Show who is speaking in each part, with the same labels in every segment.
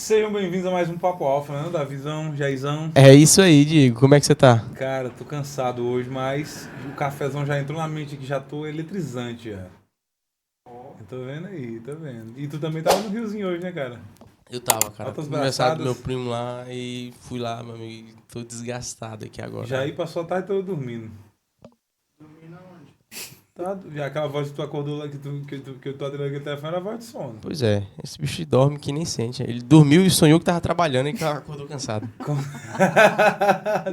Speaker 1: Sejam bem-vindos a mais um Papo Alfa, né? Davizão, Jaizão.
Speaker 2: É isso aí, Diego. Como é que você tá?
Speaker 1: Cara, tô cansado hoje, mas o cafezão já entrou na mente aqui, já tô eletrizante já. Eu tô vendo aí, tô vendo. E tu também tava no Riozinho hoje, né, cara?
Speaker 2: Eu tava, cara.
Speaker 1: Altas
Speaker 2: Aniversário do meu
Speaker 1: braçadas.
Speaker 2: primo lá e fui lá, meu amigo. Tô desgastado aqui agora.
Speaker 1: Já aí passou a tarde toda dormindo. Tá, já aquela voz que tu acordou lá, que eu tô atendendo aquele telefone, era a voz de sono.
Speaker 2: Pois é, esse bicho dorme que nem sente. Ele dormiu e sonhou que tava trabalhando e que acordou cansado.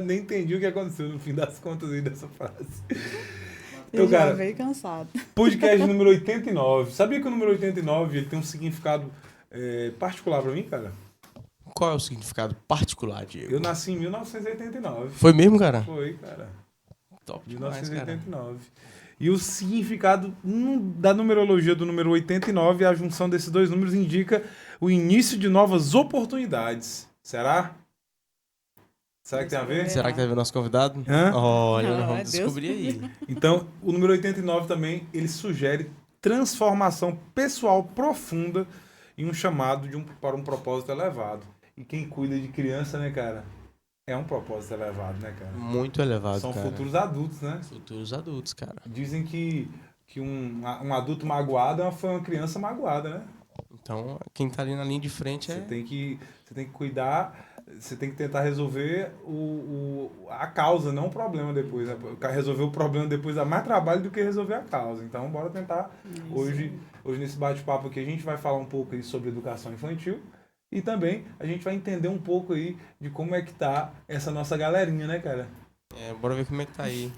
Speaker 1: Nem entendi o que aconteceu no fim das contas aí dessa frase.
Speaker 3: Eu
Speaker 1: Então,
Speaker 3: já
Speaker 1: cara,
Speaker 3: veio cansado.
Speaker 1: podcast número 89. Sabia que o número 89 ele tem um significado particular pra mim, cara?
Speaker 2: Qual é o significado particular, Diego?
Speaker 1: Eu nasci em 1989.
Speaker 2: Foi mesmo, cara?
Speaker 1: Foi, cara.
Speaker 2: Top demais, cara.
Speaker 1: 1989. E o significado da numerologia do número 89, a junção desses dois números indica o início de novas oportunidades. Será? Será que tem a ver?
Speaker 2: Será que deve o nosso convidado?
Speaker 1: Hã?
Speaker 2: Olha,
Speaker 3: Não,
Speaker 2: nós
Speaker 3: é
Speaker 2: vamos
Speaker 3: Deus.
Speaker 2: descobrir aí.
Speaker 1: Então, o número 89 também, ele sugere transformação pessoal profunda em um chamado para um propósito elevado. E quem cuida de criança, né, cara? É um propósito elevado, né, cara?
Speaker 2: Muito elevado,
Speaker 1: São
Speaker 2: cara.
Speaker 1: futuros adultos, né?
Speaker 2: Futuros adultos, cara.
Speaker 1: Dizem que um adulto magoado foi uma criança magoada, né?
Speaker 2: Então, quem tá ali na linha de frente
Speaker 1: Você
Speaker 2: é...
Speaker 1: tem que cuidar, você tem que tentar resolver a causa, não o problema depois. Né? Resolver o problema depois dá mais trabalho do que resolver a causa. Então, bora tentar. Hoje nesse bate-papo aqui, a gente vai falar um pouco aí sobre educação infantil. E também a gente vai entender um pouco aí de como é que tá essa nossa galerinha, né, cara?
Speaker 2: Bora ver como é que tá aí.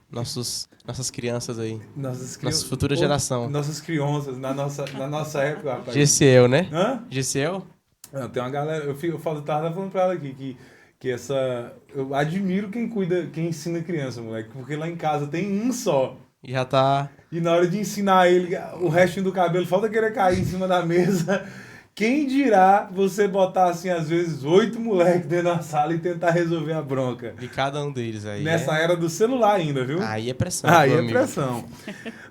Speaker 2: Nossas crianças aí.
Speaker 1: Nossa
Speaker 2: futura geração.
Speaker 1: Nossas crianças, na nossa época, rapaz.
Speaker 2: GCL, né?
Speaker 1: Hã?
Speaker 2: GCL?
Speaker 1: Não, tem uma galera, eu tava falando pra ela aqui que essa. Eu admiro quem ensina criança, moleque, porque lá em casa tem um só.
Speaker 2: E já tá...
Speaker 1: E na hora de ensinar ele, o restinho do cabelo falta querer cair em cima da mesa. Quem dirá você botar, assim, às vezes, 8 moleques dentro da sala e tentar resolver a bronca?
Speaker 2: De cada um deles aí.
Speaker 1: Nessa era do celular ainda, viu?
Speaker 2: Aí é pressão.
Speaker 1: Aí
Speaker 2: meu
Speaker 1: é
Speaker 2: amigo.
Speaker 1: pressão.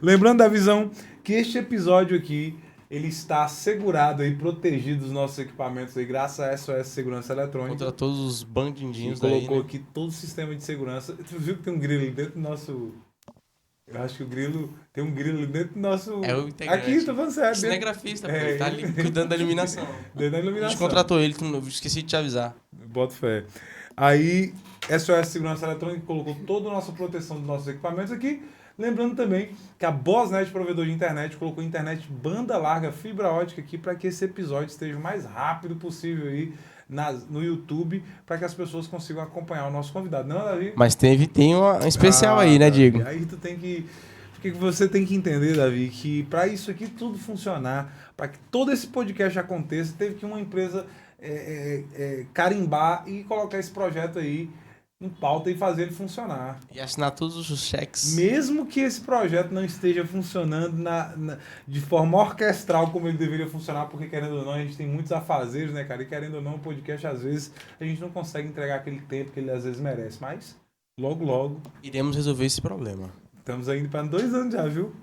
Speaker 1: Lembrando da visão que este episódio aqui, ele está assegurado e protegido dos nossos equipamentos aí, graças a SOS Segurança Eletrônica.
Speaker 2: Contra todos os
Speaker 1: Que
Speaker 2: bandidinhos
Speaker 1: colocou
Speaker 2: daí, né?
Speaker 1: aqui todo o sistema de segurança. Tu viu que tem um grilo dentro do nosso... Eu acho que tem um grilo dentro do nosso...
Speaker 2: É o integrante.
Speaker 1: Aqui, tô falando sério.
Speaker 2: Cinegrafista, pô.
Speaker 1: É.
Speaker 2: Ele tá ali cuidando da iluminação.
Speaker 1: Dentro da
Speaker 2: A
Speaker 1: iluminação.
Speaker 2: gente contratou ele, esqueci de te avisar.
Speaker 1: Boto fé. Aí, SOS Segurança Eletrônica colocou toda a nossa proteção dos nossos equipamentos aqui. Lembrando também que a Bosnet, provedor de internet, colocou internet banda larga, fibra ótica aqui para que esse episódio esteja o mais rápido possível aí no YouTube, para que as pessoas consigam acompanhar o nosso convidado. Não, Davi?
Speaker 2: Mas tem um especial aí, né,
Speaker 1: Davi,
Speaker 2: Diego?
Speaker 1: Aí tu tem que... O que você tem que entender, Davi, que para isso aqui tudo funcionar, para que todo esse podcast aconteça, teve que uma empresa carimbar e colocar esse projeto aí em pauta e fazer ele funcionar.
Speaker 2: E assinar todos os cheques.
Speaker 1: Mesmo que esse projeto não esteja funcionando de forma orquestral como ele deveria funcionar, porque querendo ou não, a gente tem muitos afazeres, né, cara? E querendo ou não, o podcast, às vezes, a gente não consegue entregar aquele tempo que ele às vezes merece. Mas, logo, logo,
Speaker 2: Iremos resolver esse problema.
Speaker 1: estamos indo para 2 anos já, viu?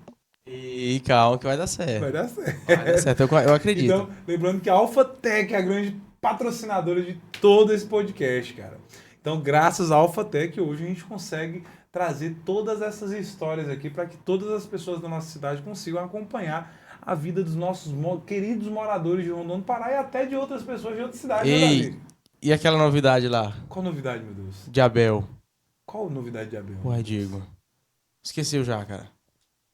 Speaker 2: E calma que vai dar certo.
Speaker 1: Vai dar certo.
Speaker 2: Vai dar certo, eu acredito.
Speaker 1: Então, lembrando que a Alphatec é a grande patrocinadora de todo esse podcast, cara. Então, graças à Alphatec, hoje a gente consegue trazer todas essas histórias aqui para que todas as pessoas da nossa cidade consigam acompanhar a vida dos nossos queridos moradores de Rondônia do Pará e até de outras pessoas de outras cidades. Né,
Speaker 2: Ei,
Speaker 1: Davi?
Speaker 2: e aquela novidade lá?
Speaker 1: Qual novidade, meu Deus?
Speaker 2: De Abel.
Speaker 1: Qual novidade de Abel?
Speaker 2: Ué, Diego. Esqueceu já, cara.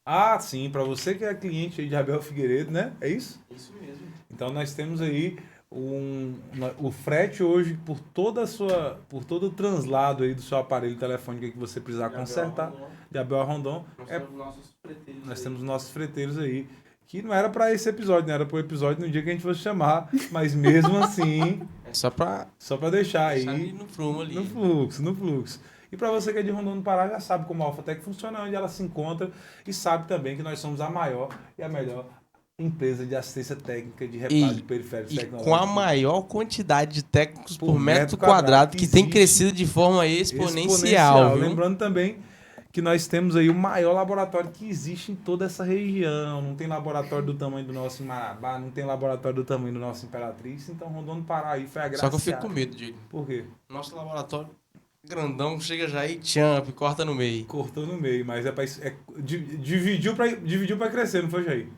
Speaker 1: Ah, sim, para você que é cliente aí de Abel Figueiredo, né? É isso?
Speaker 2: Isso mesmo.
Speaker 1: Então nós temos aí o frete hoje por todo o translado aí do seu aparelho telefônico que você precisar consertar, de Abel a Rondon. Nós temos nossos freteiros aí, que não era para esse episódio, não era para o episódio no dia que a gente fosse chamar, mas mesmo assim,
Speaker 2: É só pra
Speaker 1: só para deixar
Speaker 2: deixar
Speaker 1: aí
Speaker 2: ali no prumo ali.
Speaker 1: no fluxo. E para você que é de Rondônia do Pará, já sabe como a Alphatec funciona, onde ela se encontra, e sabe também que nós somos a maior e a melhor empresa de assistência técnica de reparo de periféricos
Speaker 2: E
Speaker 1: tecnológicos.
Speaker 2: com a maior quantidade de técnicos por
Speaker 1: Por
Speaker 2: metro
Speaker 1: metro
Speaker 2: quadrado
Speaker 1: quadrado
Speaker 2: que
Speaker 1: que
Speaker 2: tem
Speaker 1: existe.
Speaker 2: crescido de forma exponencial, viu?
Speaker 1: Lembrando também que nós temos aí o maior laboratório que existe em toda essa região. Não tem laboratório do tamanho do nosso Marabá, não tem laboratório do tamanho do nosso Imperatriz. Então, Rondônia do Pará aí foi agraciado.
Speaker 2: Só que eu fico com medo, Diego.
Speaker 1: Por quê?
Speaker 2: Nosso laboratório grandão chega já e tchamp, corta no meio.
Speaker 1: Cortou no meio, mas dividiu pra crescer, não foi, Jair?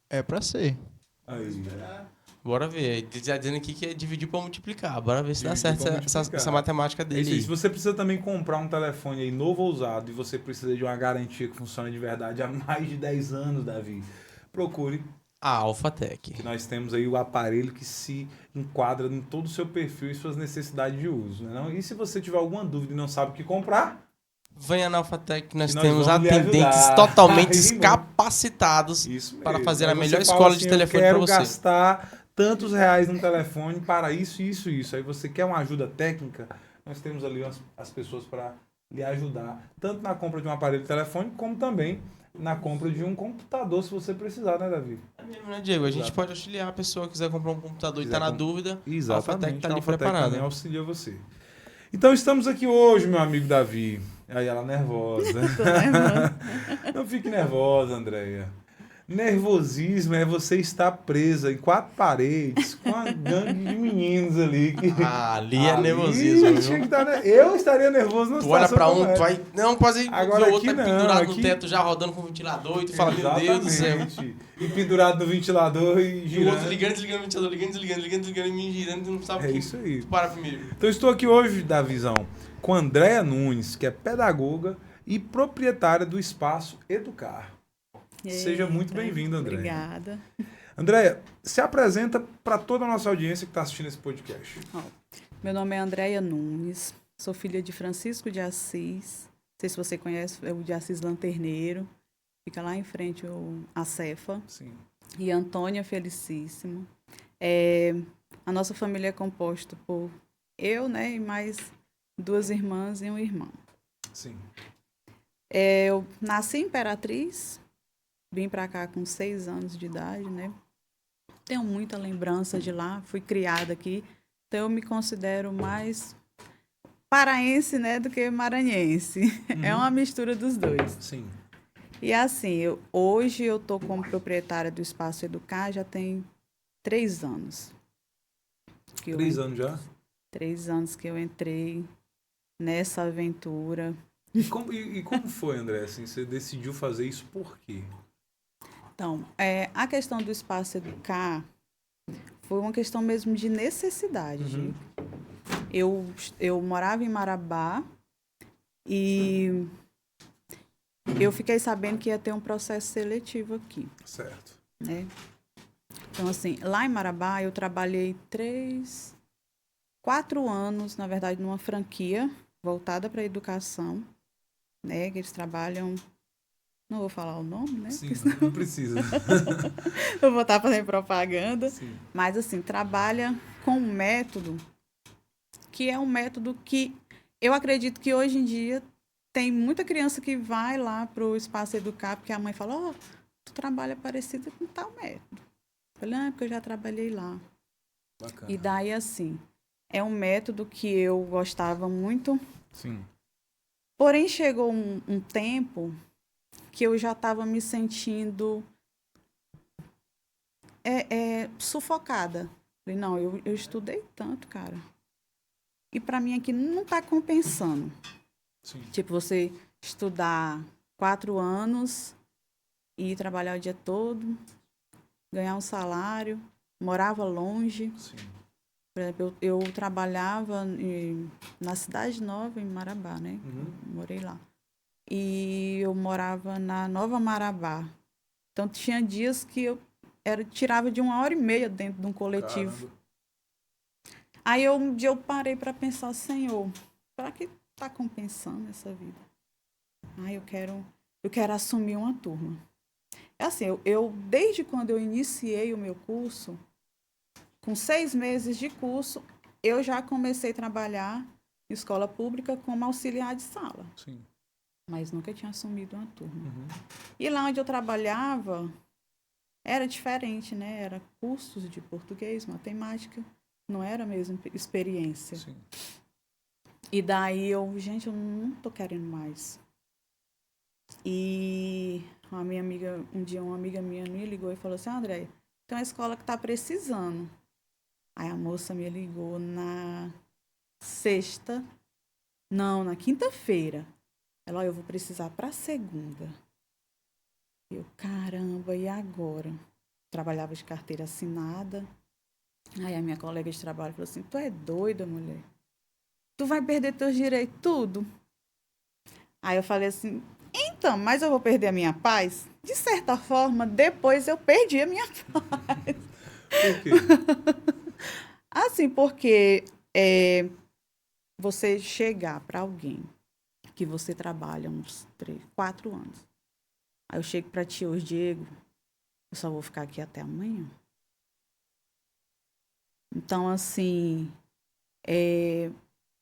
Speaker 3: É pra ser.
Speaker 1: Aí.
Speaker 2: Bora ver. Ele tá dizendo aqui que é dividir pra multiplicar. Bora ver se dá
Speaker 1: Dividir
Speaker 2: certo
Speaker 1: pra multiplicar.
Speaker 2: essa matemática
Speaker 1: É
Speaker 2: dele
Speaker 1: isso aí.
Speaker 2: aí.
Speaker 1: Se você precisa também comprar um telefone aí novo ou usado e você precisa de uma garantia que funcione de verdade há mais de 10 anos, Davi, procure,
Speaker 2: A Alphatec.
Speaker 1: que nós temos aí o aparelho que se enquadra em todo o seu perfil e suas necessidades de uso. Né, não? E se você tiver alguma dúvida e não sabe o que comprar,
Speaker 2: Venha na Alphatec, nós
Speaker 1: Que nós
Speaker 2: temos
Speaker 1: vamos lhe
Speaker 2: atendentes
Speaker 1: ajudar.
Speaker 2: totalmente
Speaker 1: Aí, irmão.
Speaker 2: capacitados
Speaker 1: isso mesmo.
Speaker 2: para fazer
Speaker 1: Aí
Speaker 2: a
Speaker 1: você
Speaker 2: melhor
Speaker 1: fala
Speaker 2: escola
Speaker 1: assim,
Speaker 2: de telefone
Speaker 1: eu
Speaker 2: para
Speaker 1: quero
Speaker 2: você.
Speaker 1: gastar tantos reais num telefone para isso, isso, isso. Aí você quer uma ajuda técnica, nós temos ali as pessoas para lhe ajudar, tanto na compra de um aparelho de telefone, como também na compra de um computador, se você precisar, né, Davi?
Speaker 2: É mesmo, né, Diego? A gente
Speaker 1: Exato.
Speaker 2: pode auxiliar a pessoa que quiser comprar um computador e
Speaker 1: Quiser
Speaker 2: tá na
Speaker 1: com-
Speaker 2: dúvida. A Alphatec
Speaker 1: Exatamente.
Speaker 2: tá
Speaker 1: A
Speaker 2: ali
Speaker 1: Alphatec
Speaker 2: preparada.
Speaker 1: também auxilia você. Então estamos aqui hoje, meu amigo Davi. Aí ela nervosa.
Speaker 4: Tô nervosa.
Speaker 1: Não fique nervosa, Andréia. Nervosismo é você estar presa em 4 paredes com uma gangue de meninos ali.
Speaker 2: Ali é nervosismo,
Speaker 1: tinha que
Speaker 2: viu?
Speaker 1: estar, eu estaria nervoso numa
Speaker 2: Tu olha
Speaker 1: situação
Speaker 2: pra
Speaker 1: como
Speaker 2: um, tu
Speaker 1: essa.
Speaker 2: vai. Não, quase
Speaker 1: Agora
Speaker 2: ver o outro
Speaker 1: aqui
Speaker 2: tá
Speaker 1: não,
Speaker 2: pendurado
Speaker 1: aqui-
Speaker 2: no teto já rodando com o ventilador e tu fala, meu Deus do céu.
Speaker 1: Exatamente. E pendurado no ventilador e
Speaker 2: E o
Speaker 1: girando.
Speaker 2: outro ligando, desligando o ventilador, ligando e me girando, tu não sabe
Speaker 1: É
Speaker 2: quem
Speaker 1: isso aí.
Speaker 2: tu para primeiro.
Speaker 1: Então estou aqui hoje, Davizão, com a Andréia Nunes, que é pedagoga e proprietária do Espaço Educar. Seja muito
Speaker 4: Eita,
Speaker 1: bem-vinda, Andréia.
Speaker 4: Obrigada.
Speaker 1: Andréia, se apresenta para toda a nossa audiência que está assistindo esse podcast.
Speaker 4: Meu nome é Andréia Nunes, sou filha de Francisco de Assis. Não sei se você conhece, é o de Assis Lanterneiro. Fica lá em frente a Cefa.
Speaker 1: Sim.
Speaker 4: E Antônia Felicíssimo. A nossa família é composta por eu, né, e mais 2 irmãs e um irmão.
Speaker 1: Sim.
Speaker 4: Eu nasci em Imperatriz, vim para cá com 6 anos de idade, né? Tenho muita lembrança de lá, fui criada aqui, então eu me considero mais paraense, né, do que maranhense. É uma mistura dos dois.
Speaker 1: Sim.
Speaker 4: E assim, hoje eu estou como proprietária do Espaço Educar, já tem 3 anos.
Speaker 1: 3 anos já?
Speaker 4: 3 anos que eu entrei nessa aventura.
Speaker 1: E como foi, André? Assim, você decidiu fazer isso por quê?
Speaker 4: Então, a questão do Espaço Educar foi uma questão mesmo de necessidade.
Speaker 1: Uhum.
Speaker 4: Eu morava em Marabá e eu fiquei sabendo que ia ter um processo seletivo aqui,
Speaker 1: Certo.
Speaker 4: né? Então, assim, lá em Marabá eu trabalhei 4 anos, na verdade, numa franquia voltada para a educação, né? Que eles trabalham... Não vou falar o nome, né?
Speaker 1: Sim,
Speaker 4: Porque senão
Speaker 1: não precisa.
Speaker 4: eu vou estar fazendo propaganda.
Speaker 1: Sim.
Speaker 4: Mas, assim, trabalha com um método que é um método que eu acredito que hoje em dia tem muita criança que vai lá para o Espaço Educar porque a mãe fala, ó, tu trabalha parecido com tal método. Eu falei, porque eu já trabalhei lá.
Speaker 1: Bacana.
Speaker 4: E daí, assim, é um método que eu gostava muito,
Speaker 1: Sim.
Speaker 4: porém chegou um tempo que eu já estava me sentindo sufocada. Falei, não, eu estudei tanto, cara. E para mim aqui não está compensando.
Speaker 1: Sim.
Speaker 4: Tipo, você estudar 4 anos e trabalhar o dia todo, ganhar um salário, morava longe.
Speaker 1: Sim.
Speaker 4: Por exemplo, eu trabalhava na Cidade Nova, em Marabá, né?
Speaker 1: Uhum.
Speaker 4: Morei lá. E eu morava na Nova Marabá. Então, tinha dias que eu tirava de 1h30 dentro de um coletivo.
Speaker 1: Caramba.
Speaker 4: Aí um dia eu parei para pensar, Senhor, será que está compensando essa vida? Eu quero assumir uma turma. É assim, eu desde quando eu iniciei o meu curso, com 6 meses de curso, eu já comecei a trabalhar em escola pública como auxiliar de sala.
Speaker 1: Sim.
Speaker 4: Mas nunca tinha assumido uma turma.
Speaker 1: Uhum.
Speaker 4: E lá onde eu trabalhava, era diferente, né? Era cursos de português, matemática, não era a mesma experiência.
Speaker 1: Sim.
Speaker 4: E daí eu não tô querendo mais. E um dia uma amiga minha me ligou e falou assim, André, tem uma escola que está precisando. Aí a moça me ligou na quinta-feira. Ela, eu vou precisar para segunda. Eu, caramba, e agora? Trabalhava de carteira assinada. Aí a minha colega de trabalho falou assim, tu é doida, mulher? Tu vai perder teus direitos tudo? Aí eu falei assim, então, mas eu vou perder a minha paz? De certa forma, depois eu perdi a minha paz.
Speaker 1: Por quê?
Speaker 4: Assim, porque você chegar para alguém que você trabalha uns 3, 4 anos. Aí eu chego para ti hoje, Diego, eu só vou ficar aqui até amanhã. Então, assim,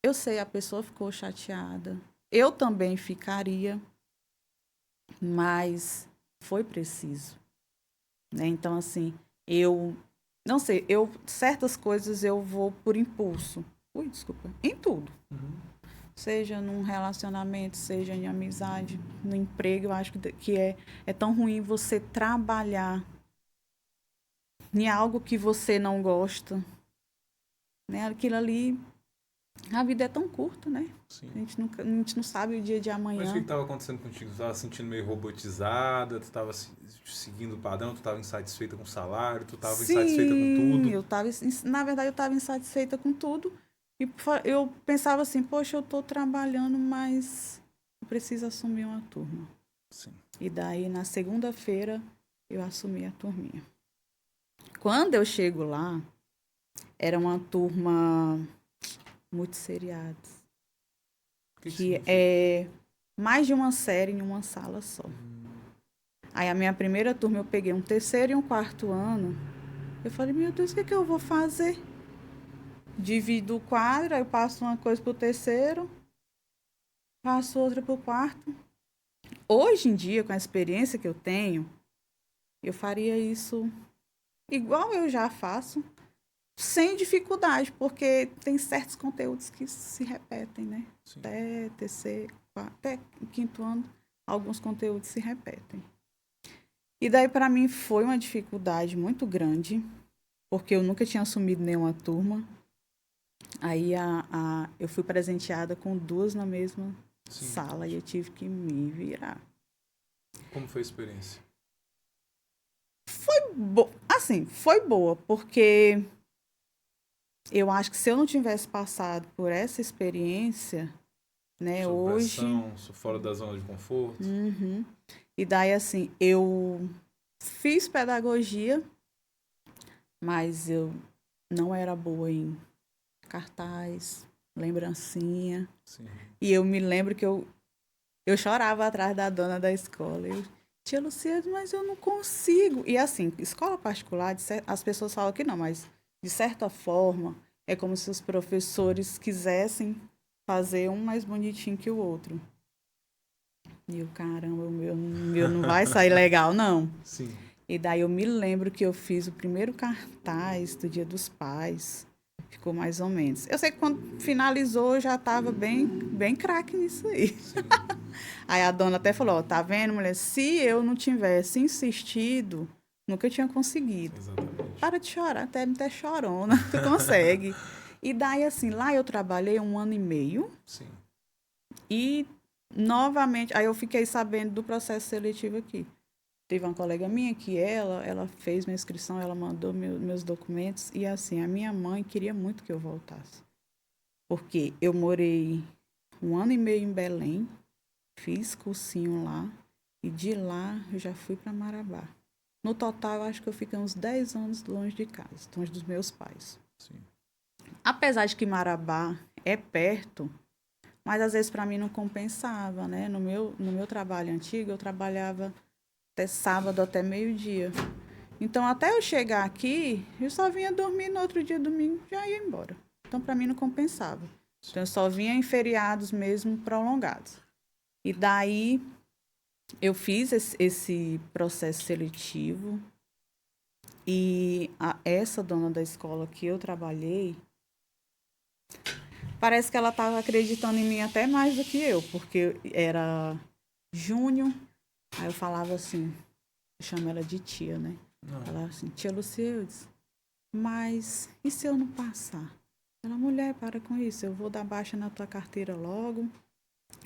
Speaker 4: eu sei, a pessoa ficou chateada. Eu também ficaria, mas foi preciso. Né? Então, assim, eu não sei, certas coisas eu vou por impulso. Ui, desculpa. Em tudo. Seja num relacionamento, seja em amizade, no emprego, eu acho que é tão ruim você trabalhar em algo que você não gosta. Né? Aquilo ali, a vida é tão curta, né?
Speaker 1: Sim.
Speaker 4: A gente não sabe o dia de amanhã.
Speaker 1: Mas o que estava acontecendo contigo? Tu estava se sentindo meio robotizada? Tu estava seguindo o padrão? Tu estava insatisfeita com o salário? Tu estava insatisfeita com tudo?
Speaker 4: Na verdade, eu estava insatisfeita com tudo. E eu pensava assim, poxa, eu estou trabalhando, mas eu preciso assumir uma turma.
Speaker 1: Sim.
Speaker 4: E daí, na segunda-feira, eu assumi a turminha. Quando eu chego lá, era uma turma multisseriados. Que é mais de uma série em uma sala só. Aí a minha primeira turma eu peguei um terceiro e um quarto ano. Eu falei, meu Deus, o que eu vou fazer? Divido o quadro, aí eu passo uma coisa pro terceiro, passo outra pro quarto. Hoje em dia, com a experiência que eu tenho, eu faria isso igual eu já faço, sem dificuldade, porque tem certos conteúdos que se repetem, né?
Speaker 1: Sim.
Speaker 4: Até terceiro, até quinto ano, alguns conteúdos se repetem. E daí, para mim, foi uma dificuldade muito grande, porque eu nunca tinha assumido nenhuma turma. Aí eu fui presenteada com 2 na mesma sala e eu tive que me virar.
Speaker 1: Como foi a experiência?
Speaker 4: Foi boa, porque eu acho que se eu não tivesse passado por essa experiência, né,
Speaker 1: Sob
Speaker 4: hoje...
Speaker 1: pressão, fora da zona de conforto?
Speaker 4: Uhum. E daí, assim, eu fiz pedagogia, mas eu não era boa em cartaz, lembrancinha.
Speaker 1: Sim.
Speaker 4: E eu me lembro que eu chorava atrás da dona da escola. Tia Lucia, mas eu não consigo. E assim, escola particular, as pessoas falam que não, mas de certa forma é como se os professores quisessem fazer um mais bonitinho que o outro. E eu, caramba, o meu não vai sair legal, não.
Speaker 1: Sim.
Speaker 4: E daí eu me lembro que eu fiz o primeiro cartaz do Dia dos Pais. Ficou mais ou menos. Eu sei que quando finalizou, eu já estava bem craque nisso aí. Aí a dona até falou, tá vendo, mulher? Se eu não tivesse insistido, nunca tinha conseguido.
Speaker 1: Exatamente.
Speaker 4: Para de chorar, até chorona, tu consegue. E daí, assim, lá eu trabalhei 1 ano e meio.
Speaker 1: Sim.
Speaker 4: E, novamente, aí eu fiquei sabendo do processo seletivo aqui. Teve uma colega minha que ela fez minha inscrição, ela mandou meus documentos. E, assim, a minha mãe queria muito que eu voltasse. Porque eu morei 1 ano e meio em Belém, fiz cursinho lá. E de lá eu já fui para Marabá. No total, eu acho que eu fiquei uns 10 anos longe de casa, longe dos meus pais.
Speaker 1: Sim.
Speaker 4: Apesar de que Marabá é perto, mas às vezes para mim não compensava, né? No meu trabalho antigo, eu trabalhava até sábado, até meio-dia. Então, até eu chegar aqui, eu só vinha dormir no outro dia, domingo, já ia embora. Então, para mim não compensava. Então, eu só vinha em feriados mesmo prolongados. E daí, eu fiz esse processo seletivo e essa dona da escola que eu trabalhei, parece que ela estava acreditando em mim até mais do que eu, porque Júnior. Aí eu falava assim, eu chamo ela de tia, né?
Speaker 1: Não.
Speaker 4: Falava assim, tia Lucildes, mas e se eu não passar? Ela, mulher, para com isso, eu vou dar baixa na tua carteira logo,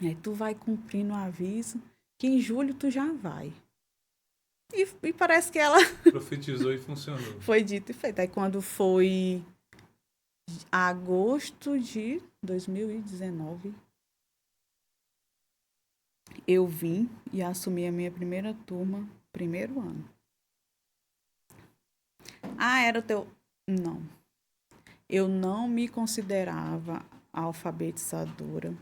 Speaker 4: aí tu vai cumprindo o aviso, que em julho tu já vai. E parece que ela
Speaker 1: Profetizou e funcionou.
Speaker 4: foi dito e feito. Aí quando foi agosto de 2019, eu vim e assumi a minha primeira turma, primeiro ano. Ah, era o teu... Não. Eu não me considerava alfabetizadora.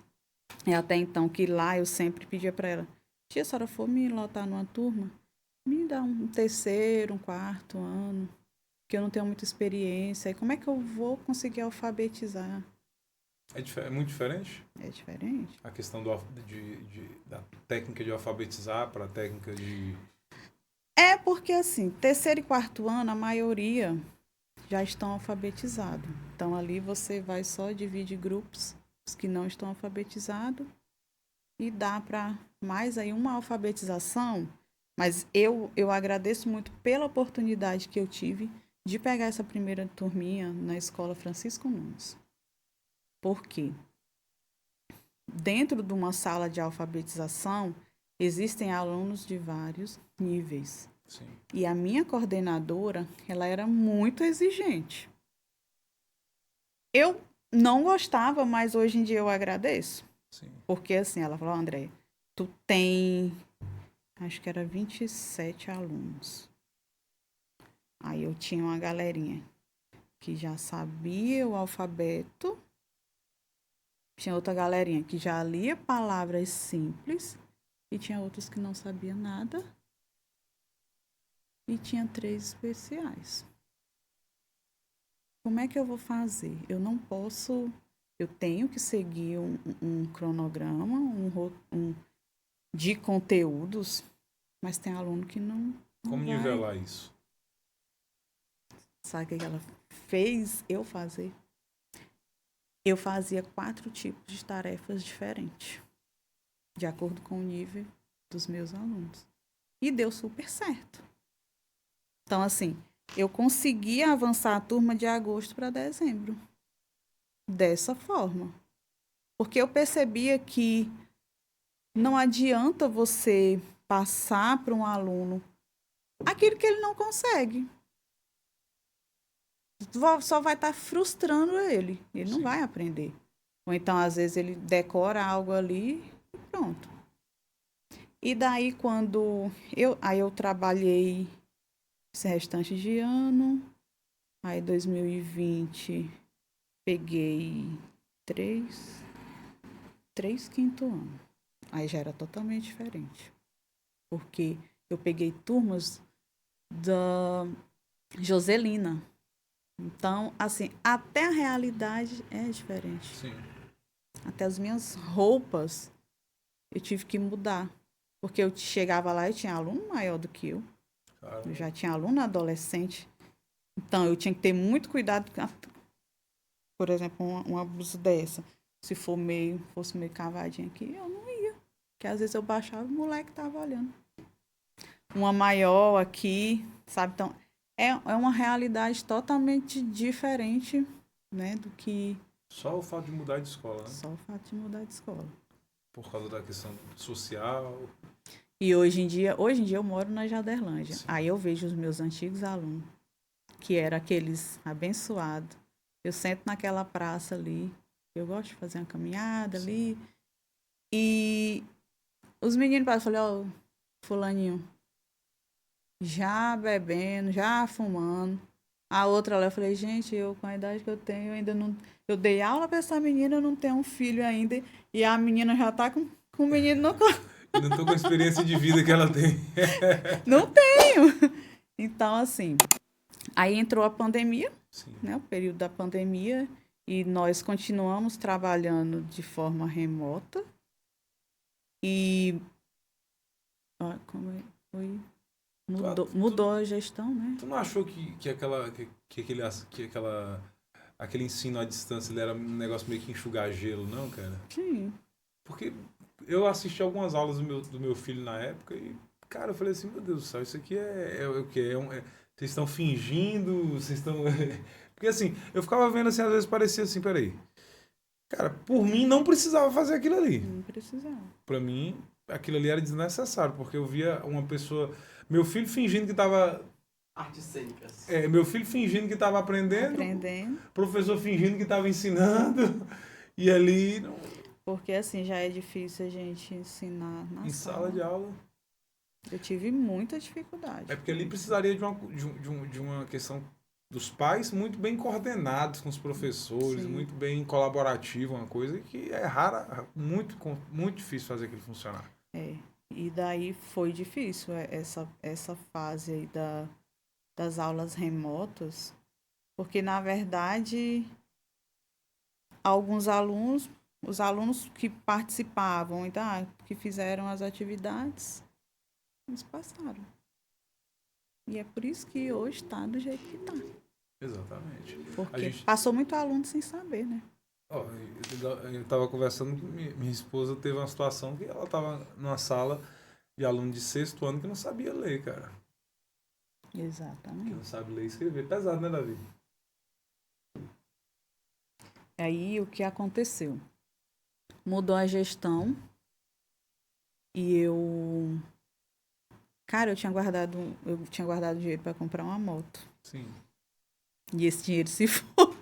Speaker 4: E até então, que lá eu sempre pedia para ela, tia, se a senhora for me lotar numa turma, me dá um terceiro, um quarto ano, que eu não tenho muita experiência. E como é que eu vou conseguir alfabetizar?
Speaker 1: É muito diferente
Speaker 4: É diferente.
Speaker 1: a questão da técnica de alfabetizar para a técnica de...
Speaker 4: É porque, assim, terceiro e quarto ano, a maioria já estão alfabetizados. Então, ali você vai só dividir grupos, os que não estão alfabetizados, e dá para mais aí uma alfabetização. Mas eu agradeço muito pela oportunidade que eu tive de pegar essa primeira turminha na escola Francisco Nunes. Por quê? Dentro de uma sala de alfabetização, existem alunos de vários níveis.
Speaker 1: Sim.
Speaker 4: E a minha coordenadora, ela era muito exigente. Eu não gostava, mas hoje em dia eu agradeço.
Speaker 1: Sim.
Speaker 4: Porque assim, ela falou, André, tu tem, acho que era 27 alunos. Aí eu tinha uma galerinha que já sabia o alfabeto. Tinha outra galerinha que já lia palavras simples. E tinha outros que não sabiam nada. E tinha 3 especiais. Como é que eu vou fazer? Eu não posso... Eu tenho que seguir um cronograma de conteúdos, mas tem aluno que não
Speaker 1: Como
Speaker 4: vai.
Speaker 1: nivelar isso?
Speaker 4: Sabe o que ela fez eu fazer? Eu fazia 4 tipos de tarefas diferentes, de acordo com o nível dos meus alunos. E deu super certo. Então, assim, eu consegui avançar a turma de agosto para dezembro. Dessa forma. Porque eu percebia que não adianta você passar para um aluno aquilo que ele não consegue. Só vai estar frustrando ele. Ele não vai aprender. Ou então, às vezes, ele decora algo ali e pronto. E daí, quando eu trabalhei esse restante de ano, aí 2020 peguei 3 quinto ano. Aí já era totalmente diferente. Porque eu peguei turmas da Joselina. Então, assim, até a realidade é diferente.
Speaker 1: Sim.
Speaker 4: Até as minhas roupas eu tive que mudar. Porque eu chegava lá e tinha aluno maior do que eu.
Speaker 1: Claro.
Speaker 4: Eu já tinha aluno adolescente. Então, eu tinha que ter muito cuidado. Por exemplo, uma blusa dessa. Se fosse meio cavadinha aqui, eu não ia. Porque às vezes eu baixava e o moleque tava olhando. Uma maior aqui, sabe? Então, é uma realidade totalmente diferente, né? Do que
Speaker 1: Só o fato de mudar de escola, né?
Speaker 4: só o fato de mudar de escola.
Speaker 1: Por causa da questão social.
Speaker 4: E hoje em dia eu moro na Jaderlândia.
Speaker 1: Sim.
Speaker 4: Aí eu vejo os meus antigos alunos, que eram aqueles abençoados. Eu sento naquela praça ali. Eu gosto de fazer uma caminhada ali. E os meninos falam, ó, fulaninho, já bebendo, já fumando. A outra lá, eu falei, gente, eu com a idade que eu tenho, eu ainda não... Eu dei aula pra essa menina, eu não tenho um filho ainda. E a menina já tá com o menino no colo.
Speaker 1: E não tô com a experiência de vida que ela tem.
Speaker 4: Não tenho. Então, assim, aí entrou a pandemia,
Speaker 1: Sim.
Speaker 4: né? O período da pandemia. E nós continuamos trabalhando de forma remota. E... Ó, como é? Foi... Mudou a gestão, né?
Speaker 1: Tu não achou aquele ensino à distância ele era um negócio meio que enxugar gelo, não, cara?
Speaker 4: Sim.
Speaker 1: Porque eu assisti algumas aulas do meu filho na época e, cara, eu falei assim, meu Deus do céu, isso aqui é o quê? Vocês estão fingindo, vocês estão... Porque assim, eu ficava vendo assim, às vezes parecia assim, peraí. Cara, por mim não precisava fazer aquilo ali.
Speaker 4: Não precisava.
Speaker 1: Pra mim, aquilo ali era desnecessário, porque eu via uma pessoa... Meu filho fingindo que tava...
Speaker 2: Artes cênicas.
Speaker 1: Meu filho fingindo que tava aprendendo, professor fingindo que tava ensinando, e ali...
Speaker 4: Porque assim, já é difícil a gente ensinar na
Speaker 1: Em sala de aula.
Speaker 4: Eu tive muita dificuldade.
Speaker 1: É porque ali precisaria de uma questão dos pais muito bem coordenados com os professores,
Speaker 4: Sim.
Speaker 1: muito bem colaborativo, uma coisa que é rara, muito difícil fazer aquilo funcionar.
Speaker 4: E daí foi difícil essa fase aí das aulas remotas, porque na verdade alguns alunos, os alunos que participavam, que fizeram as atividades, eles passaram. E é por isso que hoje está do jeito que está.
Speaker 1: Exatamente.
Speaker 4: Porque passou muito aluno sem saber, né?
Speaker 1: Eu estava conversando com minha esposa, teve uma situação que ela estava numa sala de aluno de 6º ano que não sabia ler, cara.
Speaker 4: Exatamente.
Speaker 1: Que não sabe ler e escrever. Pesado, né, Davi?
Speaker 4: Aí o que aconteceu? Mudou a gestão e eu tinha guardado dinheiro para comprar uma moto.
Speaker 1: Sim.
Speaker 4: E esse dinheiro se foi.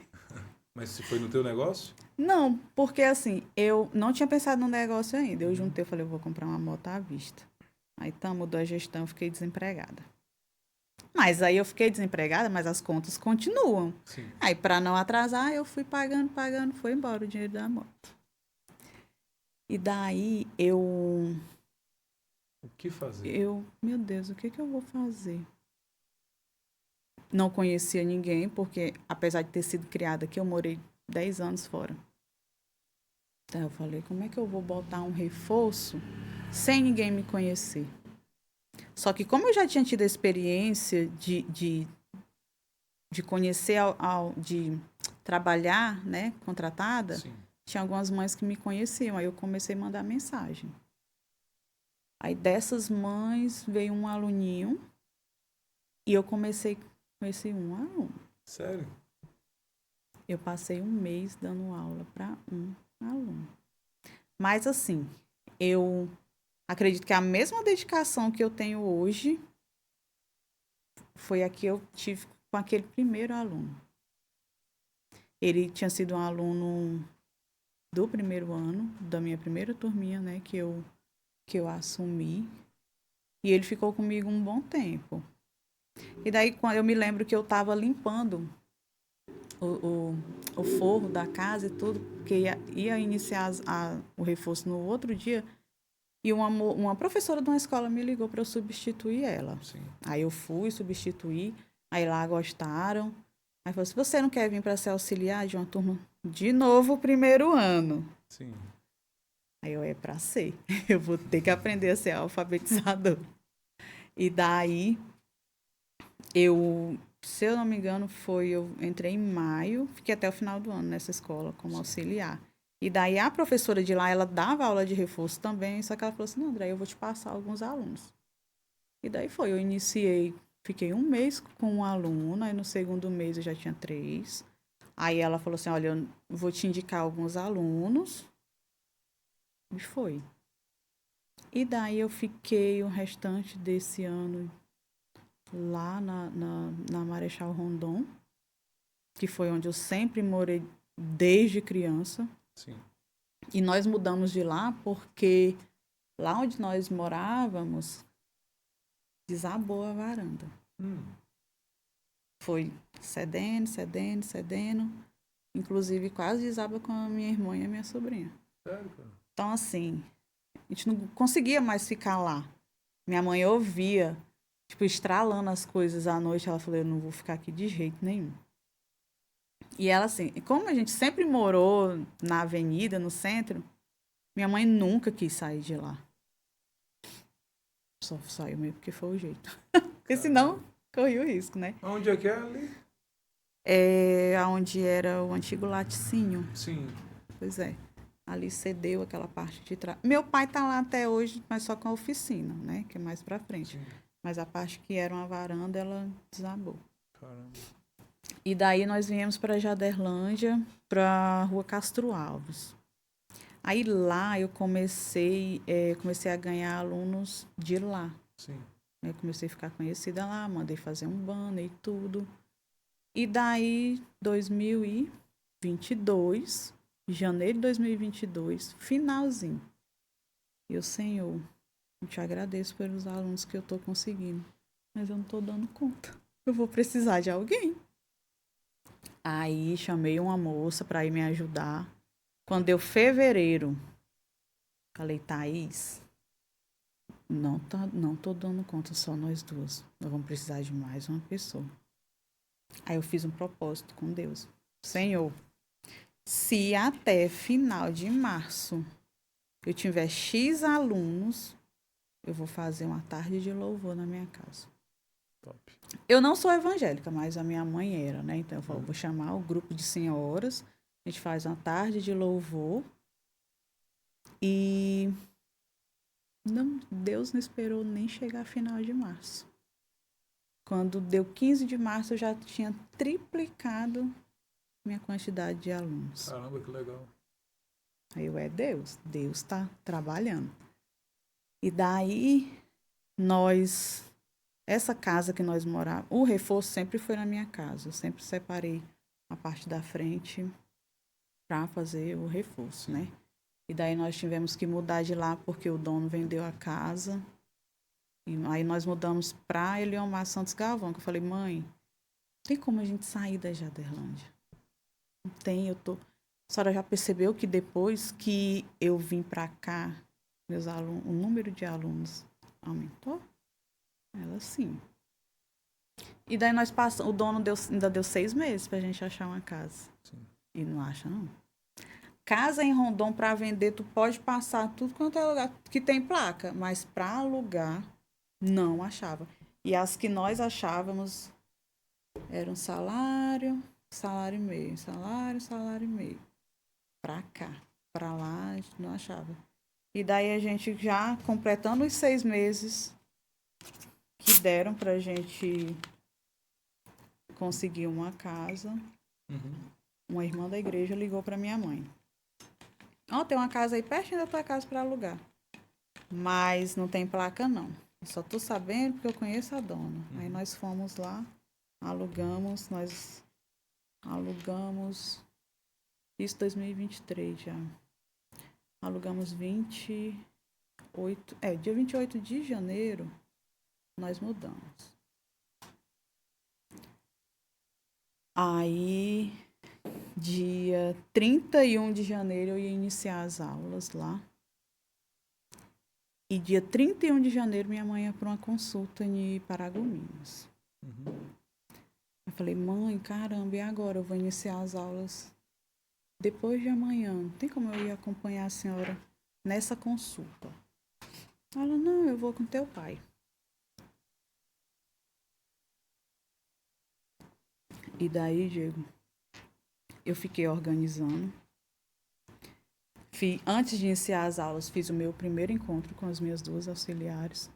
Speaker 1: Mas se foi no teu negócio?
Speaker 4: Não, porque assim, eu não tinha pensado no negócio ainda. Eu juntei, eu falei, eu vou comprar uma moto à vista. Aí mudou a gestão, eu fiquei desempregada. Mas aí eu fiquei desempregada, mas as contas continuam.
Speaker 1: Sim.
Speaker 4: Aí para não atrasar, eu fui pagando, foi embora o dinheiro da moto. E daí
Speaker 1: O que fazer?
Speaker 4: Meu Deus, o que eu vou fazer? Não conhecia ninguém, porque apesar de ter sido criada aqui, eu morei 10 anos fora. Então eu falei, como é que eu vou botar um reforço sem ninguém me conhecer? Só que como eu já tinha tido a experiência de conhecer, de trabalhar, né, contratada,
Speaker 1: Sim.
Speaker 4: tinha algumas mães que me conheciam. Aí eu comecei a mandar mensagem. Aí dessas mães veio um aluninho e eu comecei com esse um aluno.
Speaker 1: Sério?
Speaker 4: Eu passei 1 mês dando aula para um aluno. Mas assim, eu acredito que a mesma dedicação que eu tenho hoje foi a que eu tive com aquele primeiro aluno. Ele tinha sido um aluno do primeiro ano, da minha primeira turminha, né, que eu assumi. E ele ficou comigo um bom tempo. E daí, quando eu me lembro que eu estava limpando o forro da casa e tudo, porque ia iniciar o reforço no outro dia, e uma professora de uma escola me ligou para eu substituir ela.
Speaker 1: Sim.
Speaker 4: Aí eu fui substituir, aí lá gostaram. Aí falou, se você não quer vir para ser auxiliar de uma turma de novo, primeiro ano.
Speaker 1: Sim.
Speaker 4: Aí é para ser. Eu vou ter que aprender a ser alfabetizador. E daí, se eu não me engano, eu entrei em maio, fiquei até o final do ano nessa escola como auxiliar. E daí a professora de lá, ela dava aula de reforço também, só que ela falou assim, não, André, eu vou te passar alguns alunos. E daí eu iniciei, fiquei 1 mês com um aluno, aí no segundo mês eu já tinha 3. Aí ela falou assim, olha, eu vou te indicar alguns alunos. E foi. E daí eu fiquei o restante desse ano lá na Marechal Rondon, que foi onde eu sempre morei desde criança.
Speaker 1: Sim.
Speaker 4: E nós mudamos de lá porque lá onde nós morávamos, desabou a varanda. Foi cedendo. Inclusive, quase desaba com a minha irmã e a minha sobrinha.
Speaker 1: Sério, cara?
Speaker 4: Então, assim, a gente não conseguia mais ficar lá. Minha mãe ouvia, estralando as coisas à noite. Ela falou, eu não vou ficar aqui de jeito nenhum. E ela, assim, como a gente sempre morou na avenida, no centro, minha mãe nunca quis sair de lá. Só saiu mesmo porque foi o jeito. Porque senão, corria o risco, né?
Speaker 1: Onde é que é ali?
Speaker 4: É onde era o antigo laticínio.
Speaker 1: Sim.
Speaker 4: Pois é. Ali cedeu aquela parte de trás. Meu pai tá lá até hoje, mas só com a oficina, né? Que é mais pra frente.
Speaker 1: Sim.
Speaker 4: Mas a parte que era uma varanda, ela desabou.
Speaker 1: Caramba.
Speaker 4: E daí nós viemos para Jaderlândia, para Rua Castro Alves. Aí lá eu comecei a ganhar alunos de lá.
Speaker 1: Sim.
Speaker 4: Eu comecei a ficar conhecida lá, mandei fazer um banner e tudo. E daí, 2022, janeiro de 2022, finalzinho. E o Senhor, eu te agradeço pelos alunos que eu estou conseguindo, mas eu não estou dando conta. Eu vou precisar de alguém. Aí chamei uma moça para ir me ajudar. Quando deu fevereiro, falei, Thaís, não tô dando conta, só nós duas. Nós vamos precisar de mais uma pessoa. Aí eu fiz um propósito com Deus. Senhor, se até final de março eu tiver X alunos, eu vou fazer uma tarde de louvor na minha casa.
Speaker 1: Top.
Speaker 4: Eu não sou evangélica, mas a minha mãe era, né? Então eu falei, vou chamar o grupo de senhoras, a gente faz uma tarde de louvor. E não, Deus não esperou nem chegar a final de março. Quando deu 15 de março, eu já tinha triplicado minha quantidade de alunos.
Speaker 1: Caramba, que legal.
Speaker 4: Aí eu, Deus está trabalhando. E daí, essa casa que nós morávamos, o reforço sempre foi na minha casa. Eu sempre separei a parte da frente para fazer o reforço, né? E daí nós tivemos que mudar de lá porque o dono vendeu a casa. E aí nós mudamos para Eliomar Santos Galvão, que eu falei, mãe, tem como a gente sair da Jaderlândia? Não tem, A senhora já percebeu que depois que eu vim para cá, o número de alunos aumentou? Ela, sim. E daí nós passamos, o dono ainda deu 6 meses pra gente achar uma casa.
Speaker 1: Sim.
Speaker 4: E não acha, não. Casa em Rondon para vender, tu pode passar tudo quanto é lugar que tem placa, mas para alugar, não achava. E as que nós achávamos eram salário e meio, salário e meio. Pra cá, pra lá, a gente não achava. E daí a gente já completando os 6 meses que deram pra gente conseguir uma casa, uma irmã da igreja ligou pra minha mãe. Tem uma casa aí pertinho da tua casa para alugar. Mas não tem placa, não. Eu só tô sabendo porque eu conheço a dona. Aí nós fomos lá, alugamos, isso 2023 já. Alugamos dia 28 de janeiro, nós mudamos. Aí, dia 31 de janeiro, eu ia iniciar as aulas lá. E dia 31 de janeiro, minha mãe ia para uma consulta em Paragominas. Eu falei, mãe, caramba, e agora? Eu vou iniciar as aulas depois de amanhã. Não tem como eu ir acompanhar a senhora nessa consulta? Ela, não, eu vou com teu pai. E daí, Diego, eu fiquei organizando. Antes de iniciar as aulas, fiz o meu primeiro encontro com as minhas 2 auxiliares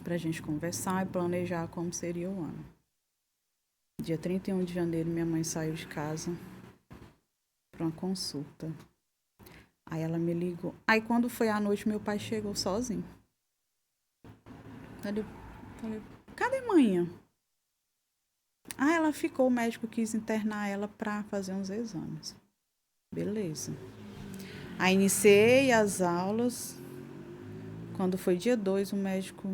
Speaker 4: para a gente conversar e planejar como seria o ano. Dia 31 de janeiro, minha mãe saiu de casa para uma consulta. Aí ela me ligou. Aí quando foi à noite, meu pai chegou sozinho. Aí eu falei, cadê manhã? Ela ficou, o médico quis internar ela para fazer uns exames. Beleza. Aí iniciei as aulas. Quando foi dia 2, o médico...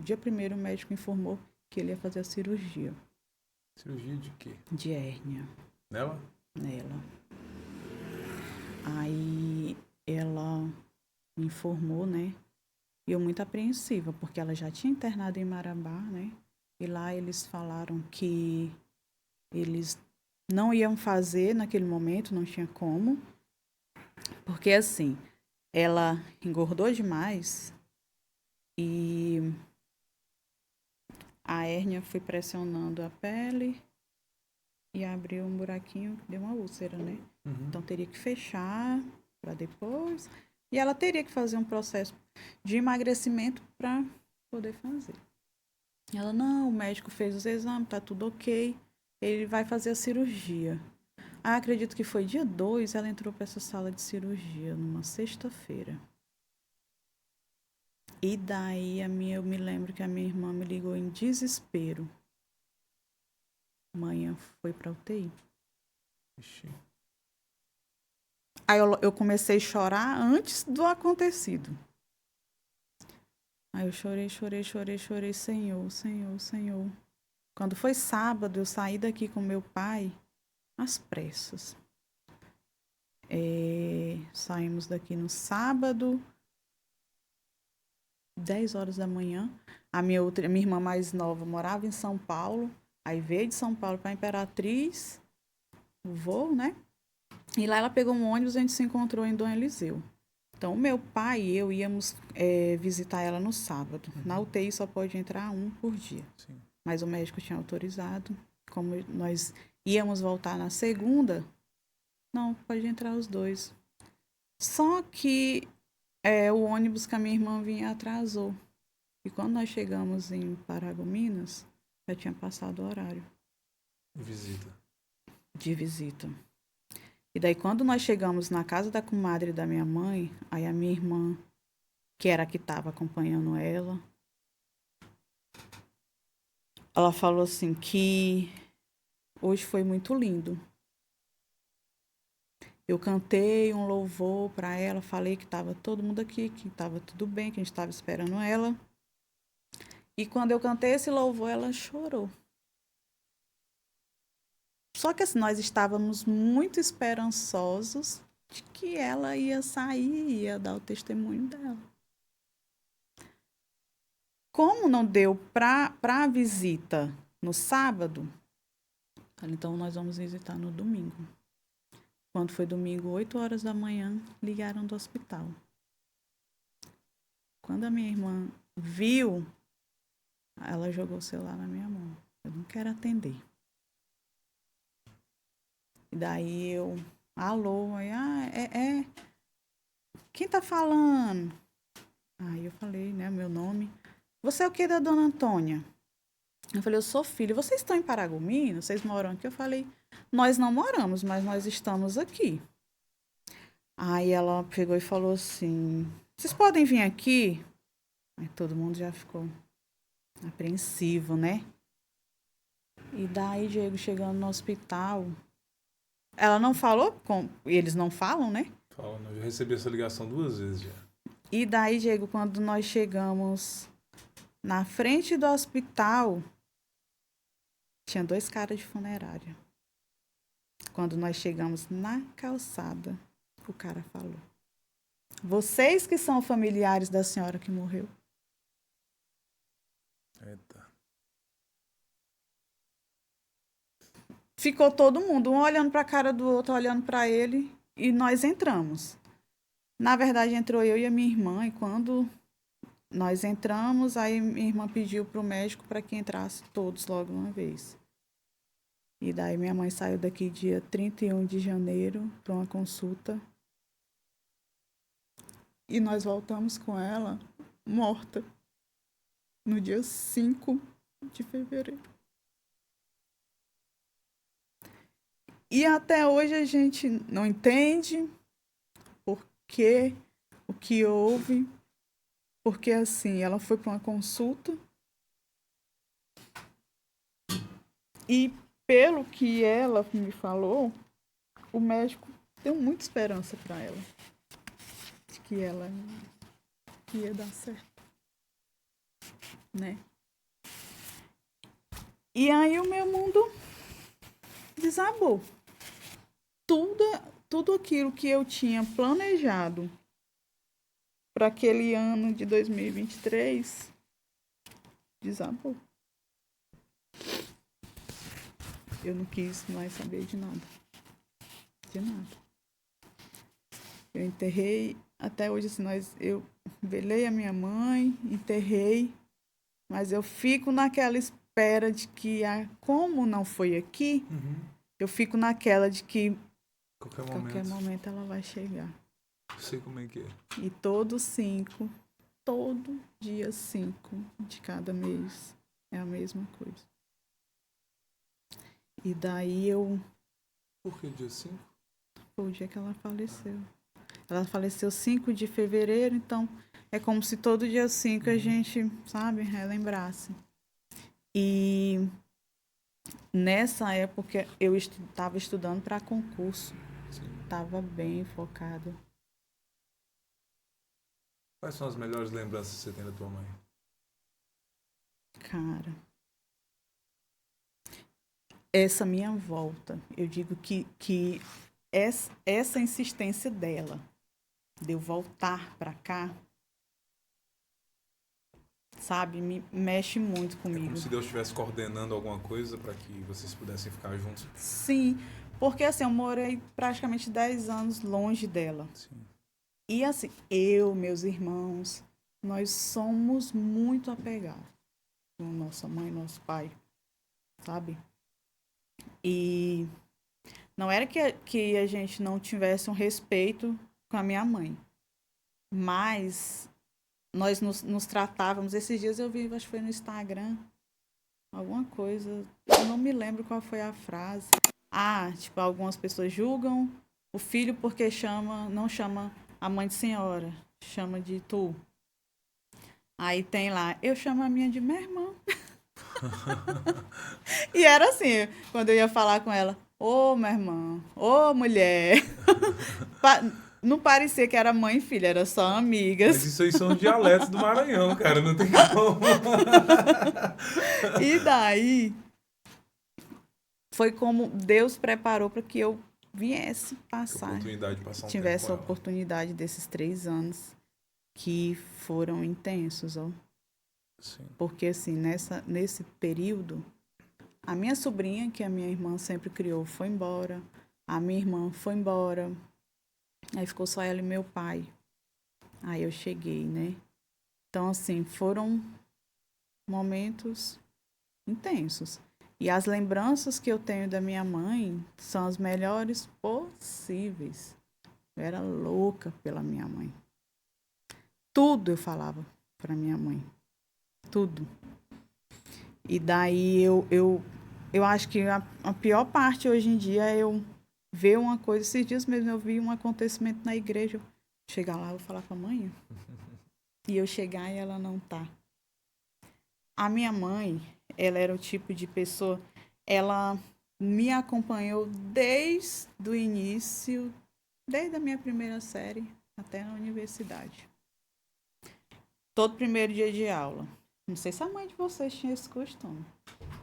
Speaker 4: dia 1º o médico informou que ele ia fazer a cirurgia.
Speaker 1: Cirurgia de quê?
Speaker 4: De hérnia.
Speaker 1: Nela?
Speaker 4: Nela. Aí ela me informou, né? E eu muito apreensiva, porque ela já tinha internado em Marabá, né? E lá eles falaram que eles não iam fazer naquele momento, não tinha como. Porque assim, ela engordou demais e a hérnia foi pressionando a pele e abriu um buraquinho, deu uma úlcera, né?
Speaker 1: Uhum.
Speaker 4: Então teria que fechar para depois. E ela teria que fazer um processo de emagrecimento para poder fazer. Ela, não, o médico fez os exames, tá tudo ok. Ele vai fazer a cirurgia. Ah, acredito que foi dia 2, ela entrou para essa sala de cirurgia, numa sexta-feira. E daí eu me lembro que a minha irmã me ligou em desespero. Manhã foi para UTI.
Speaker 1: Ixi.
Speaker 4: Aí eu comecei a chorar antes do acontecido. Aí eu chorei, Senhor, Senhor, Senhor. Quando foi sábado, eu saí daqui com meu pai, às pressas. Saímos daqui no sábado, 10 horas da manhã. A minha irmã mais nova morava em São Paulo. Aí veio de São Paulo para Imperatriz, o voo, né? E lá ela pegou um ônibus e a gente se encontrou em Dom Eliseu. Então, meu pai e eu íamos visitar ela no sábado. Na UTI só pode entrar um por dia.
Speaker 1: Sim.
Speaker 4: Mas o médico tinha autorizado. Como nós íamos voltar na segunda, não, pode entrar os dois. Só que o ônibus que a minha irmã vinha atrasou. E quando nós chegamos em Paragominas, já tinha passado o horário
Speaker 1: Visita.
Speaker 4: de visita. E daí, quando nós chegamos na casa da comadre da minha mãe, aí a minha irmã, que era a que estava acompanhando ela falou assim que hoje foi muito lindo. Eu cantei um louvor para ela, falei que estava todo mundo aqui, que estava tudo bem, que a gente estava esperando ela. E quando eu cantei esse louvor, ela chorou. Só que assim, nós estávamos muito esperançosos de que ela ia sair e ia dar o testemunho dela. Como não deu para a visita no sábado, então nós vamos visitar no domingo. Quando foi domingo, 8 horas da manhã, ligaram do hospital. Quando a minha irmã viu, ela jogou o celular na minha mão. Eu não quero atender. E daí eu, alô, aí, quem tá falando? Aí eu falei, né, meu nome. Você é o que da dona Antônia? Eu falei, eu sou filha. Vocês estão em Paragominas? Vocês moram aqui? Eu falei, nós não moramos, mas nós estamos aqui. Aí ela pegou e falou assim, vocês podem vir aqui? Aí todo mundo já ficou apreensivo, né? E daí, Diego, chegando no hospital, ela não falou, eles não falam, né?
Speaker 1: Fala, eu já recebi essa ligação 2 vezes já.
Speaker 4: E daí, Diego, quando nós chegamos na frente do hospital, tinha 2 caras de funerária. Quando nós chegamos na calçada, o cara falou, vocês que são familiares da senhora que morreu?
Speaker 1: Eita.
Speaker 4: Ficou todo mundo, um olhando para a cara do outro, olhando para ele, e nós entramos. Na verdade, entrou eu e a minha irmã, e quando nós entramos, aí minha irmã pediu para o médico para que entrasse todos logo uma vez. E daí minha mãe saiu daqui dia 31 de janeiro para uma consulta. E nós voltamos com ela morta no dia 5 de fevereiro. E até hoje a gente não entende por que, o que houve. Porque assim, ela foi para uma consulta e pelo que ela me falou, o médico deu muita esperança para ela. De que ela ia dar certo. Né? E aí o meu mundo desabou. Tudo aquilo que eu tinha planejado para aquele ano de 2023 desabou. Eu não quis mais saber de nada. De nada. Eu enterrei, até hoje assim, eu velei a minha mãe, enterrei, mas eu fico naquela espera de que, como não foi aqui, eu fico naquela de que
Speaker 1: Qualquer
Speaker 4: qualquer
Speaker 1: momento.
Speaker 4: momento ela vai chegar.
Speaker 1: Sei como é que é.
Speaker 4: E todo dia 5 de cada mês é a mesma coisa. E daí
Speaker 1: Por que dia 5?
Speaker 4: foi o dia que ela faleceu. Ela faleceu 5 de fevereiro, então é como se todo dia 5 a gente, sabe, relembrasse. E nessa época eu estava estudando para concurso.
Speaker 1: Sim.
Speaker 4: Estava bem focado.
Speaker 1: Quais são as melhores lembranças que você tem da tua mãe?
Speaker 4: Cara, essa minha volta, eu digo que essa insistência dela, de eu voltar para cá, sabe, me mexe muito
Speaker 1: É
Speaker 4: comigo.
Speaker 1: como se Deus estivesse coordenando alguma coisa para que vocês pudessem ficar juntos.
Speaker 4: Sim, porque assim, eu morei praticamente 10 anos longe dela.
Speaker 1: Sim.
Speaker 4: E assim, meus irmãos, nós somos muito apegados com nossa mãe, nosso pai, sabe? E não era que a gente não tivesse um respeito com a minha mãe, mas nós nos tratávamos. Esses dias eu vi, acho que foi no Instagram, alguma coisa, eu não me lembro qual foi a frase. Tipo, algumas pessoas julgam o filho porque não chama a mãe de senhora, chama de tu. Aí tem lá, eu chamo a minha de minha irmã. E era assim, quando eu ia falar com ela, ô, minha irmã, ô, mulher. Não parecia que era mãe e filha, era só
Speaker 1: Mas
Speaker 4: amigas.
Speaker 1: isso aí são os dialetos do Maranhão, cara. Não tem como.
Speaker 4: E daí, foi como Deus preparou para que eu viesse passar,
Speaker 1: Oportunidade de passar um
Speaker 4: tivesse a
Speaker 1: tempo com ela.
Speaker 4: oportunidade desses 3 anos que foram intensos, ó.
Speaker 1: Sim.
Speaker 4: Porque, assim, nesse período, a minha sobrinha, que a minha irmã sempre criou, foi embora. A minha irmã foi embora. Aí ficou só ela e meu pai. Aí eu cheguei, né? Então, assim, foram momentos intensos. E as lembranças que eu tenho da minha mãe são as melhores possíveis. Eu era louca pela minha mãe. Tudo eu falava para minha mãe. Tudo. E daí eu acho que a pior parte hoje em dia é eu ver uma coisa. Esses dias mesmo eu vi um acontecimento na igreja. Chegar lá, eu vou falar com a mãe. E eu chegar e ela não tá. A minha mãe, ela era o tipo de pessoa, ela me acompanhou desde o início, desde a minha primeira série até na universidade. Todo primeiro dia de aula. Não sei se a mãe de vocês tinha esse costume.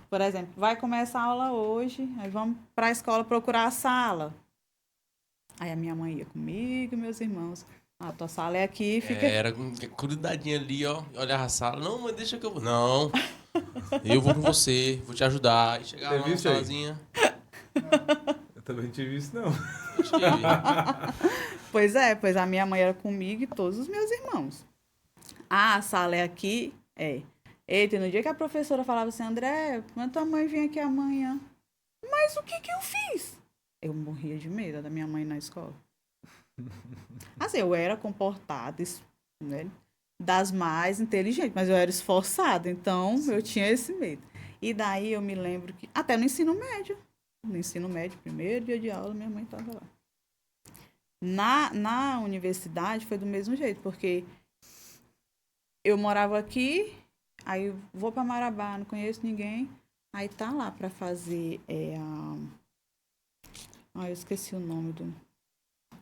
Speaker 4: Por exemplo, vai começar a aula hoje, aí vamos para a escola procurar a sala. Aí a minha mãe ia comigo e meus irmãos. A tua sala é aqui, fica...
Speaker 2: Era grudadinha ali, ó. Olhava a sala. Não, mas deixa que eu vou. Não. Eu vou com você, vou te ajudar. E chegava lá
Speaker 1: Teve
Speaker 2: na
Speaker 1: isso aí?
Speaker 2: salazinha.
Speaker 1: Eu também não tive isso, não.
Speaker 2: Eu tive.
Speaker 4: Pois a minha mãe era comigo e todos os meus irmãos. A sala é aqui? É. Eita, no dia que a professora falava assim, André, manda tua mãe vir aqui amanhã. Mas o que eu fiz? Eu morria de medo da minha mãe na escola. Assim, eu era comportada, né, das mais inteligentes, mas eu era esforçada, então eu tinha esse medo. E daí eu me lembro que, até no ensino médio, primeiro dia de aula, minha mãe estava lá. Na universidade foi do mesmo jeito, porque eu morava aqui, aí eu vou para Marabá, não conheço ninguém, aí tá lá para fazer eu esqueci o nome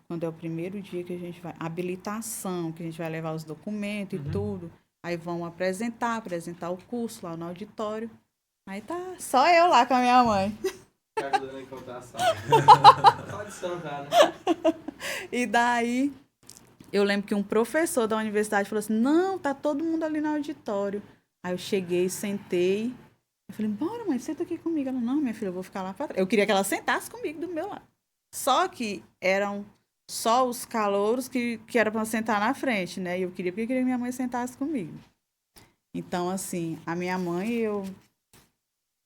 Speaker 4: quando é o primeiro dia que a gente vai, habilitação, que a gente vai levar os documentos e tudo, aí vão apresentar o curso lá no auditório, aí tá só eu lá com a minha mãe.
Speaker 2: Tá ajudando a encontrar a sala. Sala de Santa, né?
Speaker 4: E daí, eu lembro que um professor da universidade falou assim, não, tá todo mundo ali no auditório. Aí eu cheguei, sentei, eu falei, bora mãe, senta aqui comigo. Ela, não, minha filha, eu vou ficar lá pra trás. Eu queria que ela sentasse comigo do meu lado. Só que eram só os calouros que era pra sentar na frente, né? E eu queria que minha mãe sentasse comigo. Então, assim, a minha mãe,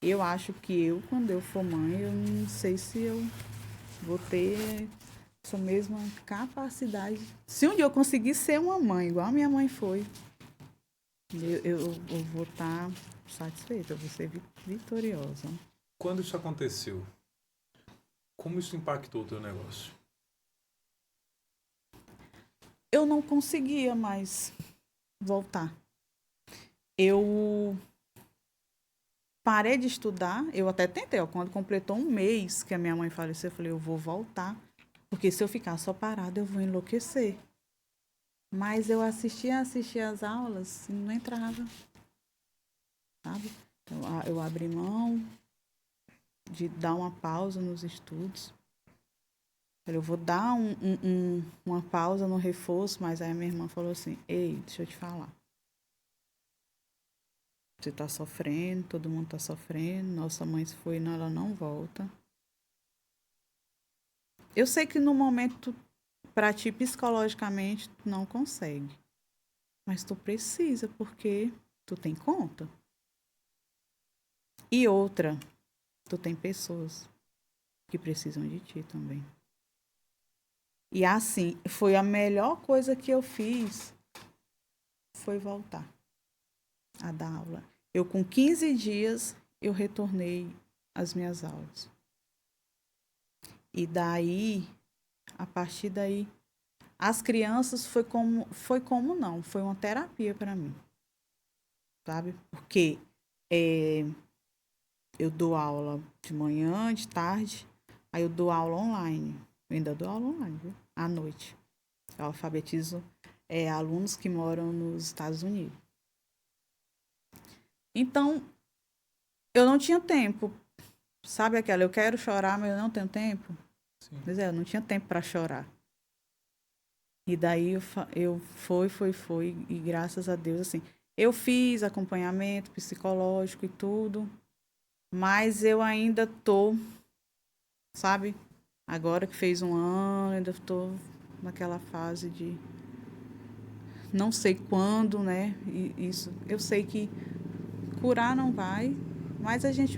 Speaker 4: eu acho que quando eu for mãe, eu não sei se eu vou ter essa mesma capacidade. Se um dia eu conseguir ser uma mãe, igual a minha mãe foi, eu vou estar satisfeita, eu vou ser vitoriosa.
Speaker 1: Quando isso aconteceu, como isso impactou o teu negócio?
Speaker 4: Eu não conseguia mais voltar. Eu parei de estudar, eu até tentei, ó, quando completou um mês que a minha mãe faleceu, eu falei, eu vou voltar, porque se eu ficar só parada, eu vou enlouquecer. Mas eu assistia as aulas e não entrava, sabe? Então, eu abri mão de dar uma pausa nos estudos. Eu vou dar uma pausa no reforço, mas aí a minha irmã falou assim, ei, deixa eu te falar. Você tá sofrendo, todo mundo tá sofrendo, nossa mãe se foi, não, ela não volta. Eu sei que no momento, pra ti, psicologicamente, tu não consegue. Mas tu precisa, porque tu tem conta. E outra, tu tem pessoas que precisam de ti também. E assim, foi a melhor coisa que eu fiz, foi voltar a dar aula. Eu, com 15 dias, eu retornei às minhas aulas. E daí, a partir daí, as crianças foi uma terapia para mim, sabe? Porque eu dou aula de manhã, de tarde, aí eu dou aula online. Eu ainda dou aula online, viu? À noite. Eu alfabetizo alunos que moram nos Estados Unidos. Então, eu não tinha tempo. Sabe aquela, eu quero chorar, mas eu não tenho tempo?
Speaker 1: Sim.
Speaker 4: Pois é, eu não tinha tempo para chorar. E daí eu foi, e graças a Deus, assim, eu fiz acompanhamento psicológico e tudo, mas eu ainda tô, sabe? Agora que fez um ano, ainda tô naquela fase de não sei quando, né? E isso, eu sei que curar não vai, mas a gente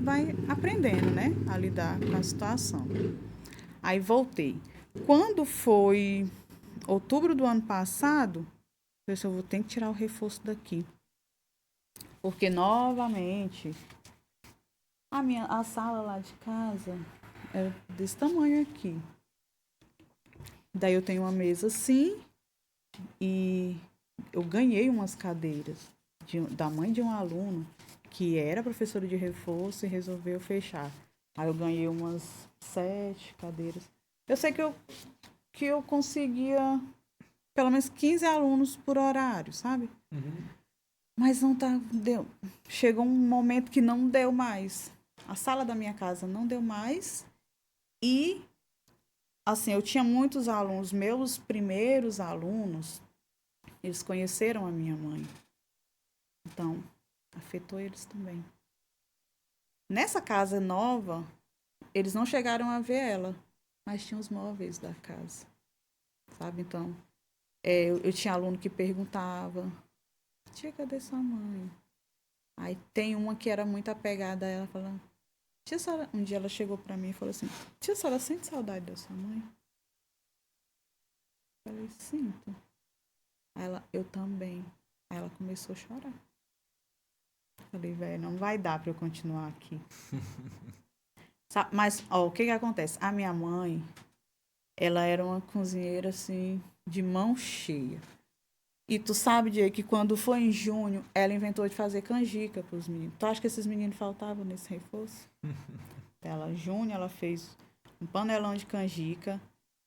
Speaker 4: vai aprendendo, né? A lidar com a situação. Aí voltei. Quando foi outubro do ano passado, eu disse, eu vou ter que tirar o reforço daqui. Porque, novamente, a sala lá de casa era desse tamanho aqui. Daí eu tenho uma mesa assim e eu ganhei umas cadeiras da mãe de um aluno que era professora de reforço e resolveu fechar. Aí eu ganhei umas 7 cadeiras. Eu sei que eu conseguia pelo menos 15 alunos por horário, sabe?
Speaker 1: Uhum.
Speaker 4: Mas não tá, deu. Chegou um momento que não deu mais. A sala da minha casa não deu mais. E, assim, eu tinha muitos alunos. Meus primeiros alunos, eles conheceram a minha mãe. Então, afetou eles também. Nessa casa nova, eles não chegaram a ver ela, mas tinham os móveis da casa, sabe? Então, eu tinha aluno que perguntava, tia, cadê sua mãe? Aí tem uma que era muito apegada a ela, falando, tia, senhora... um dia ela chegou pra mim e falou assim, tia, a senhora sente saudade da sua mãe? Eu falei, sinto. Aí ela, eu também. Aí ela começou a chorar. Eu falei, velho, não vai dar pra eu continuar aqui. Mas, ó, o que que acontece? A minha mãe, ela era uma cozinheira, assim, de mão cheia. E tu sabe, Diego, que quando foi em junho, ela inventou de fazer canjica pros meninos. Tu acha que esses meninos faltavam nesse reforço? Junho, ela fez um panelão de canjica.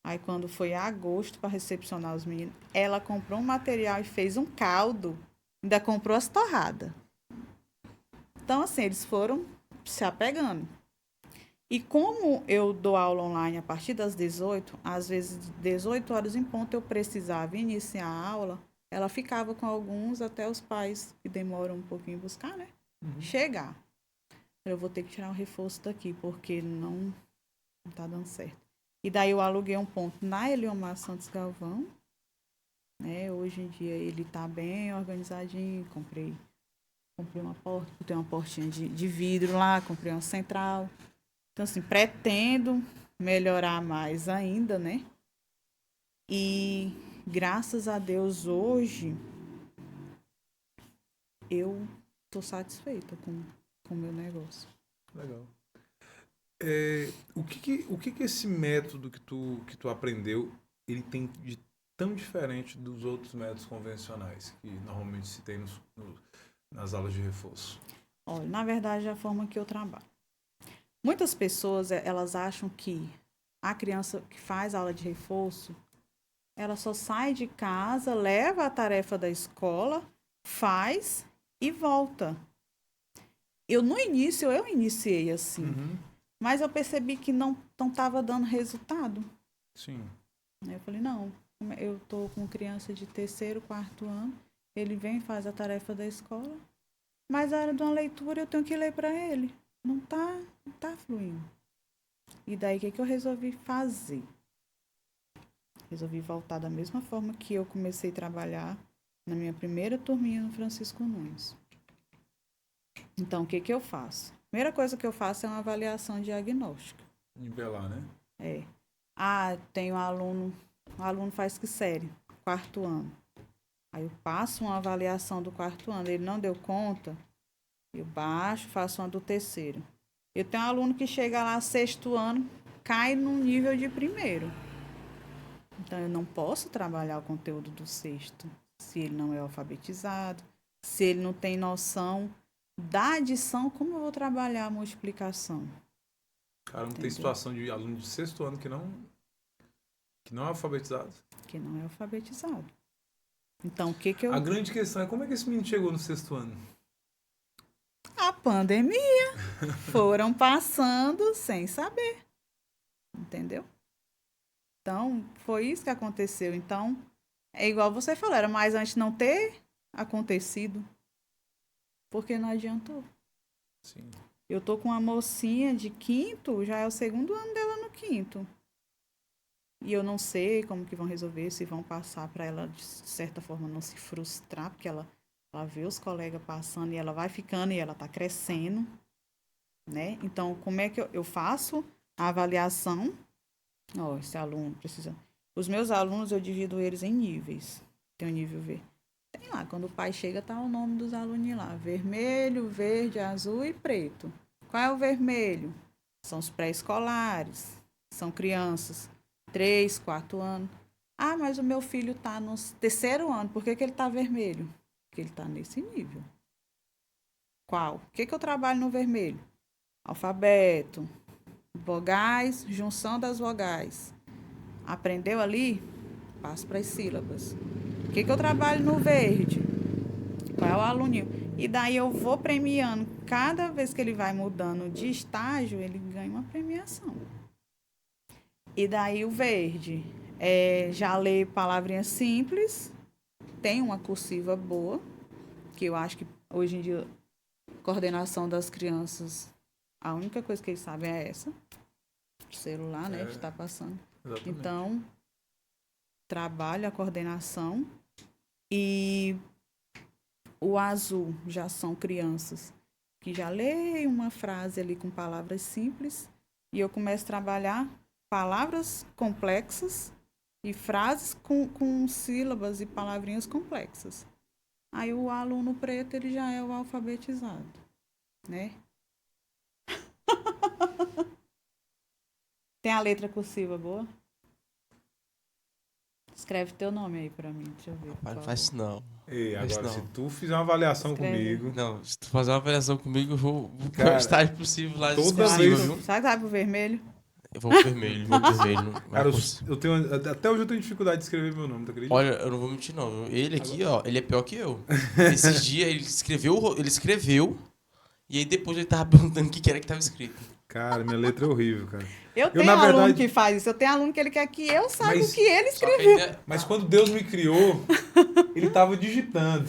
Speaker 4: Aí, quando foi agosto, para recepcionar os meninos, ela comprou um material e fez um caldo. Ainda comprou as torradas. Então, assim, eles foram se apegando. E como eu dou aula online a partir das 18, às vezes 18 horas em ponto eu precisava iniciar a aula, ela ficava com alguns até os pais, que demoram um pouquinho em buscar, né? Chegar. Eu vou ter que tirar o reforço daqui, porque não tá dando certo. E daí eu aluguei um ponto na Eliomar Santos Galvão, né? Hoje em dia ele tá bem organizadinho, comprei comprei uma porta, botei uma portinha de vidro lá, comprei uma central. Então, assim, pretendo melhorar mais ainda, né? E graças a Deus hoje eu tô satisfeita com o meu negócio.
Speaker 1: Legal. O que esse método que tu aprendeu, ele tem de tão diferente dos outros métodos convencionais que normalmente se tem nas aulas de reforço?
Speaker 4: Olha, na verdade, é a forma que eu trabalho. Muitas pessoas, elas acham que a criança que faz aula de reforço, ela só sai de casa, leva a tarefa da escola, faz e volta. No início, eu iniciei assim.
Speaker 1: Uhum.
Speaker 4: Mas eu percebi que não estava dando resultado.
Speaker 1: Sim.
Speaker 4: Aí eu falei, não, eu estou com criança de 3º, 4º ano, ele vem e faz a tarefa da escola, mas a hora de uma leitura eu tenho que ler para ele. Não tá fluindo. E daí, o que eu resolvi fazer? Resolvi voltar da mesma forma que eu comecei a trabalhar na minha primeira turminha no Francisco Nunes. Então, o que eu faço? A primeira coisa que eu faço é uma avaliação diagnóstica.
Speaker 1: Nivelar, né?
Speaker 4: Tem um aluno faz que série? 4º ano. Aí eu passo uma avaliação do 4º ano, ele não deu conta, eu baixo, faço uma do 3º. Eu tenho um aluno que chega lá 6º ano, cai no nível de 1º. Então, eu não posso trabalhar o conteúdo do 6º se ele não é alfabetizado, se ele não tem noção da adição, como eu vou trabalhar a multiplicação?
Speaker 1: Cara, não tem situação de aluno de 6º ano que não é alfabetizado.
Speaker 4: Que não é alfabetizado. Então, o que eu...
Speaker 1: A grande questão é como é que esse menino chegou no 6º ano?
Speaker 4: A pandemia. Foram passando sem saber. Entendeu? Então, foi isso que aconteceu. Então, é igual você falou, era mais antes não ter acontecido. Porque não adiantou.
Speaker 1: Sim.
Speaker 4: Eu tô com uma mocinha de 5º, já é o 2º ano dela no 5º. E eu não sei como que vão resolver, se vão passar para ela, de certa forma, não se frustrar, porque ela vê os colegas passando e ela vai ficando e ela tá crescendo, né? Então, como é que eu faço a avaliação? Esse aluno precisa... Os meus alunos, eu divido eles em níveis. Tem o nível V. Tem lá, quando o pai chega, tá o nome dos alunos lá. Vermelho, verde, azul e preto. Qual é o vermelho? São os pré-escolares. São crianças 3, 4 anos. Ah, mas o meu filho tá no 3º ano. Por que ele tá vermelho? Porque ele tá nesse nível. Qual? O que eu trabalho no vermelho? Alfabeto, vogais, junção das vogais. Aprendeu ali? Passo para as sílabas. O que eu trabalho no verde? Qual é o aluninho? E daí eu vou premiando. Cada vez que ele vai mudando de estágio, ele ganha uma premiação. E daí o verde já lê palavrinhas simples, tem uma cursiva boa, que eu acho que hoje em dia, coordenação das crianças, a única coisa que eles sabem é essa. O celular, né, que está passando.
Speaker 1: Exatamente.
Speaker 4: Então, trabalho a coordenação. E o azul já são crianças que já leem uma frase ali com palavras simples e eu começo a trabalhar palavras complexas e frases com sílabas e palavrinhas complexas. Aí o aluno preto, ele já é o alfabetizado, né? Tem a letra cursiva boa? Escreve teu nome aí pra mim, deixa eu ver.
Speaker 2: Rapaz, não faz isso não.
Speaker 1: Ei,
Speaker 2: Faz
Speaker 1: agora,
Speaker 2: não.
Speaker 1: se tu fizer uma avaliação
Speaker 4: Escreve.
Speaker 1: comigo...
Speaker 2: Não, se tu fazer uma avaliação comigo, eu vou
Speaker 1: Cara,
Speaker 2: estar possível lá de
Speaker 1: toda
Speaker 2: cima,
Speaker 1: vez-
Speaker 2: viu?
Speaker 4: Sabe que vai pro vermelho?
Speaker 2: Eu vou pro vermelho, vou pro vermelho.
Speaker 1: Cara, eu tenho... Até hoje eu tenho dificuldade de escrever meu nome, tu acredita?
Speaker 2: Olha, eu não vou mentir não. Ele aqui, ó, ele é pior que eu. Esses dias ele escreveu e aí depois ele tava perguntando o que era que tava escrito.
Speaker 1: Cara, minha letra é horrível, cara.
Speaker 4: Eu tenho
Speaker 1: na
Speaker 4: aluno
Speaker 1: verdade-
Speaker 4: que faz isso. Eu tenho aluno que ele quer que eu saiba
Speaker 1: Mas-
Speaker 4: o que ele
Speaker 2: Só que
Speaker 4: escreveu.
Speaker 2: ainda-
Speaker 1: Mas quando Deus me criou, ele tava digitando.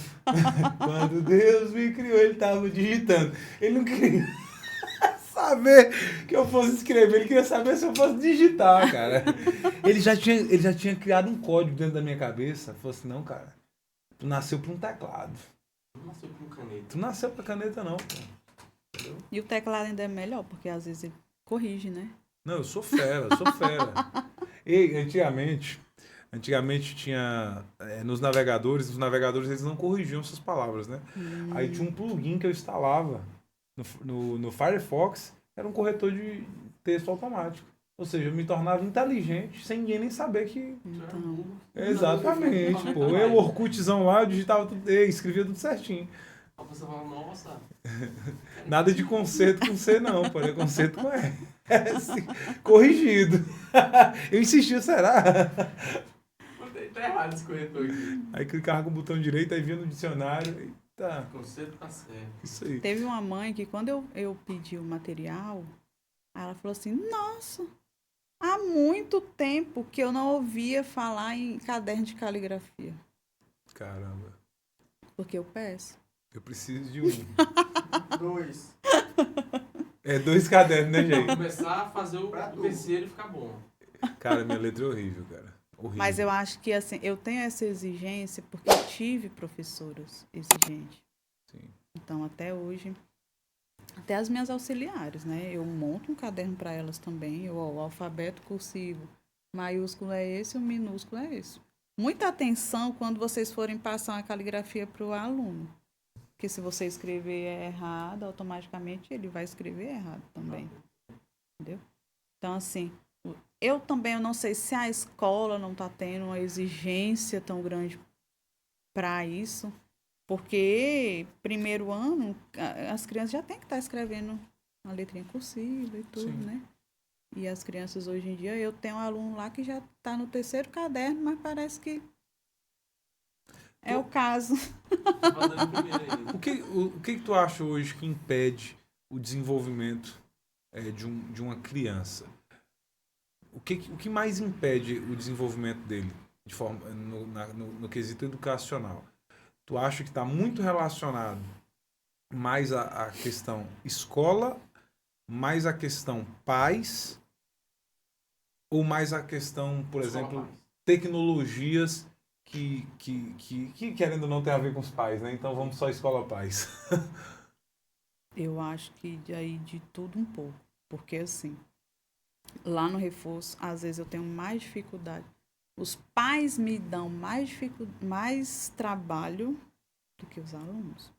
Speaker 1: Quando Deus me criou, ele tava digitando. Ele não queria saber que eu fosse escrever, ele queria saber se eu fosse digitar, cara. Ele já tinha criado um código dentro da minha cabeça. Falou assim, não, cara, tu nasceu pra um teclado.
Speaker 2: Não nasceu com caneta.
Speaker 1: Tu nasceu pra caneta, não, pô.
Speaker 4: E o teclado ainda é melhor, porque às vezes ele corrige, né?
Speaker 1: Não, eu sou fera, eu sou fera. E antigamente tinha, os navegadores eles não corrigiam essas palavras, né? Aí tinha um plugin que eu instalava no Firefox, era um corretor de texto automático. Ou seja, eu me tornava inteligente sem ninguém nem saber que...
Speaker 4: Então,
Speaker 1: Exatamente, pô. Eu, Orkutzão lá, eu digitava tudo, escrevia tudo certinho.
Speaker 2: A pessoa fala, nossa.
Speaker 1: Nada de conceito com C, não, pô. É conceito com R. Assim, corrigido. Eu insisti, será?
Speaker 2: Tá errado esse corretor aqui.
Speaker 1: Aí clicava com o botão direito, aí via no dicionário. Eita,
Speaker 2: Conceito tá certo.
Speaker 1: isso aí.
Speaker 4: teve uma mãe que quando eu pedi o material, ela falou assim, nossa, há muito tempo que eu não ouvia falar em caderno de caligrafia.
Speaker 1: Caramba.
Speaker 4: Porque eu peço.
Speaker 1: Eu preciso de um.
Speaker 3: 2.
Speaker 1: 2 cadernos, né,
Speaker 2: Vou
Speaker 1: gente?
Speaker 2: começar a fazer o terceiro e ficar bom.
Speaker 1: Cara, minha letra é horrível, cara. Horrível.
Speaker 4: Mas eu acho que assim, eu tenho essa exigência porque eu tive professoras exigentes.
Speaker 1: Sim.
Speaker 4: Então, até hoje, até as minhas auxiliares, né? Eu monto um caderno para elas também. O alfabeto cursivo maiúsculo é esse, o minúsculo é esse. Muita atenção quando vocês forem passar uma caligrafia para o aluno. Porque se você escrever errado, automaticamente ele vai escrever errado também. Entendeu? Então, assim, eu não sei se a escola não está tendo uma exigência tão grande para isso, porque primeiro ano as crianças já têm que estar escrevendo uma letrinha cursiva e tudo,
Speaker 1: Sim.
Speaker 4: né? E as crianças hoje em dia, eu tenho um aluno lá que já está no 3º caderno, mas parece que é o caso.
Speaker 2: Tá fazendo primeiro ainda.
Speaker 1: O que tu acha hoje que impede o desenvolvimento de uma criança? O que mais impede o desenvolvimento dele de forma, no quesito educacional? Tu acha que está muito relacionado mais à questão escola, mais à questão pais, ou mais à questão, por
Speaker 2: Escola
Speaker 1: exemplo,
Speaker 2: pais.
Speaker 1: tecnologias que querendo ou não tem a ver com os pais, né? Então vamos só escola pais.
Speaker 4: Eu acho que aí de tudo um pouco. Porque, assim, lá no reforço, às vezes eu tenho mais dificuldade. Os pais me dão mais trabalho do que os alunos.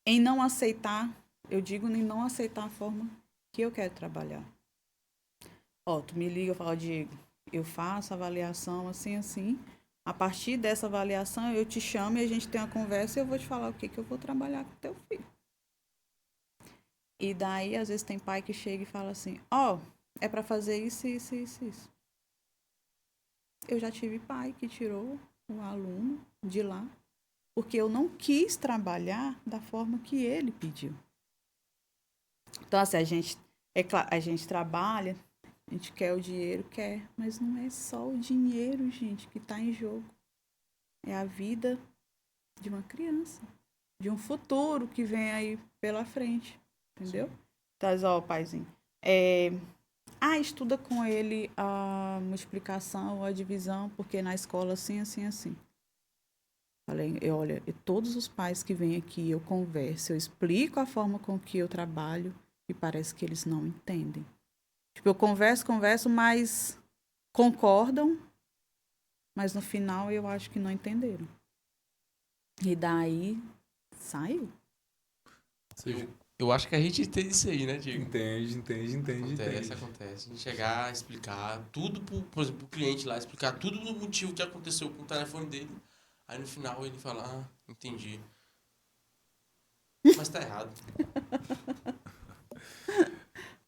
Speaker 4: Em não aceitar, eu digo em não aceitar a forma que eu quero trabalhar. Ó, tu me liga e fala, Diego, eu faço avaliação assim, assim. A partir dessa avaliação, eu te chamo e a gente tem uma conversa e eu vou te falar o que eu vou trabalhar com teu filho. E daí, às vezes, tem pai que chega e fala assim, ó, é para fazer isso, isso, isso, isso. Eu já tive pai que tirou o aluno de lá, porque eu não quis trabalhar da forma que ele pediu. Então, assim, a gente trabalha, a gente quer o dinheiro, mas não é só o dinheiro, gente, que está em jogo. É a vida de uma criança, de um futuro que vem aí pela frente, entendeu? Então, ó, paizinho, estuda com ele a multiplicação ou a divisão, porque na escola assim, assim, assim. Falei, olha, todos os pais que vêm aqui, eu converso, eu explico a forma com que eu trabalho e parece que eles não entendem. Tipo, eu converso, mas concordam, mas no final eu acho que não entenderam. E daí, saiu.
Speaker 2: Eu acho que a gente entende isso aí, né, Diego?
Speaker 1: Entende.
Speaker 2: Acontece. A gente chegar, explicar tudo, por exemplo, pro cliente lá, explicar tudo no motivo que aconteceu com o telefone dele. Aí no final ele fala, entendi. Mas tá errado.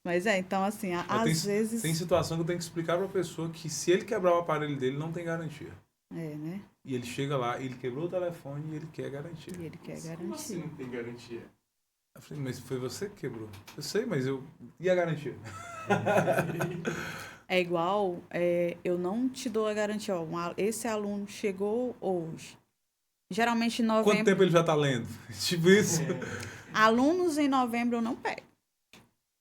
Speaker 4: Mas então assim, às vezes...
Speaker 1: Tem situação que eu tenho que explicar pra pessoa que se ele quebrar o aparelho dele, não tem garantia.
Speaker 4: né?
Speaker 1: E ele chega lá, ele quebrou o telefone e ele quer garantia.
Speaker 4: E ele quer
Speaker 2: Como
Speaker 4: garantir.
Speaker 2: assim não tem garantia?
Speaker 1: Eu falei, mas foi você que quebrou. Eu sei, mas e a garantia?
Speaker 4: É igual, eu não te dou a garantia, ó, esse aluno chegou hoje. Geralmente em novembro...
Speaker 1: Quanto tempo ele já tá lendo? Tipo isso.
Speaker 4: Alunos em novembro eu não pego.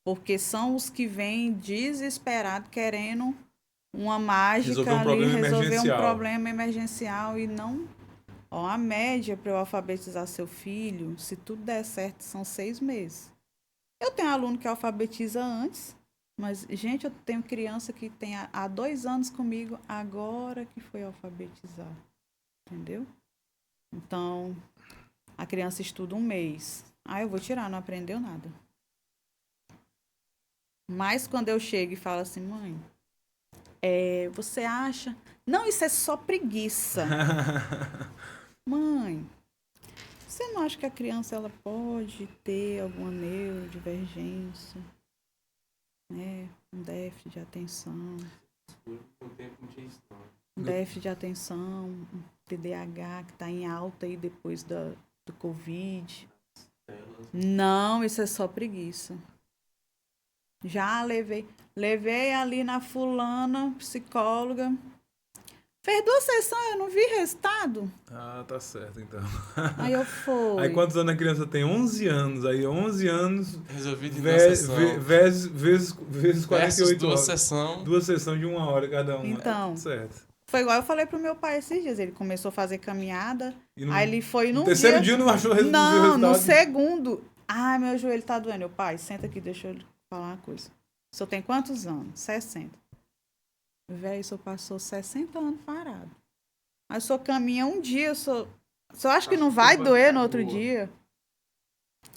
Speaker 4: Porque são os que vêm desesperados, querendo uma mágica
Speaker 1: Resolver um problema
Speaker 4: resolver
Speaker 1: emergencial.
Speaker 4: um problema emergencial e não Ó, a média para eu alfabetizar seu filho, se tudo der certo, são 6 meses. Eu tenho aluno que alfabetiza antes, mas, gente, eu tenho criança que tem há 2 anos comigo, agora que foi alfabetizar. Entendeu? Então, a criança estuda 1 mês. Ah, eu vou tirar, não aprendeu nada. Mas quando eu chego e falo assim, mãe, você acha... Não, isso é só preguiça. Mãe, você não acha que a criança ela pode ter alguma neurodivergência, né? Um déficit de atenção, um déficit de atenção, um TDAH que está em alta aí depois do Covid. Não, isso é só preguiça. Já levei ali na fulana, psicóloga. Fez 2 sessões, eu não vi resultado.
Speaker 1: Ah, tá certo, então.
Speaker 4: Aí eu fui.
Speaker 1: Aí quantos anos a criança tem? 11 anos. Aí 11 anos
Speaker 2: Resolvido em duas sessões.
Speaker 1: vezes 48
Speaker 2: duas
Speaker 1: horas.
Speaker 2: sessões.
Speaker 1: 2 sessões de 1 hora cada uma.
Speaker 4: Então.
Speaker 1: Certo.
Speaker 4: Foi igual eu falei pro meu pai esses dias. Ele começou a fazer caminhada.
Speaker 1: E
Speaker 4: Aí ele foi
Speaker 1: no
Speaker 4: num
Speaker 1: terceiro
Speaker 4: dia...
Speaker 1: dia não achou resultado.
Speaker 4: Não, no segundo. Ai, meu joelho tá doendo. Meu pai, senta aqui, deixa eu falar uma coisa. O senhor tem quantos anos? 60. Véi, o senhor passou 60 anos parado. Aí o senhor caminha um dia, o senhor acha que não vai doer no outro dia?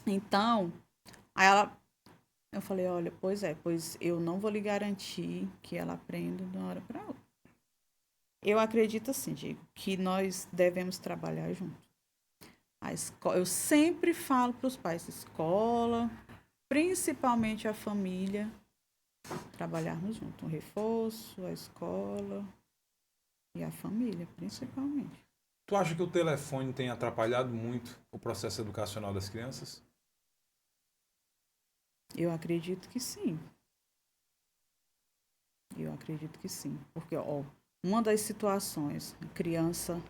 Speaker 4: Então, aí eu falei, olha, pois eu não vou lhe garantir que ela aprenda de uma hora para outra. Eu acredito assim, Diego, que nós devemos trabalhar junto. Eu sempre falo para os pais, escola, principalmente a família, trabalharmos junto. Um reforço, a escola e a família, principalmente.
Speaker 1: Tu acha que o telefone tem atrapalhado muito o processo educacional das crianças?
Speaker 4: Eu acredito que sim. Eu acredito que sim. Porque, uma das situações, a criança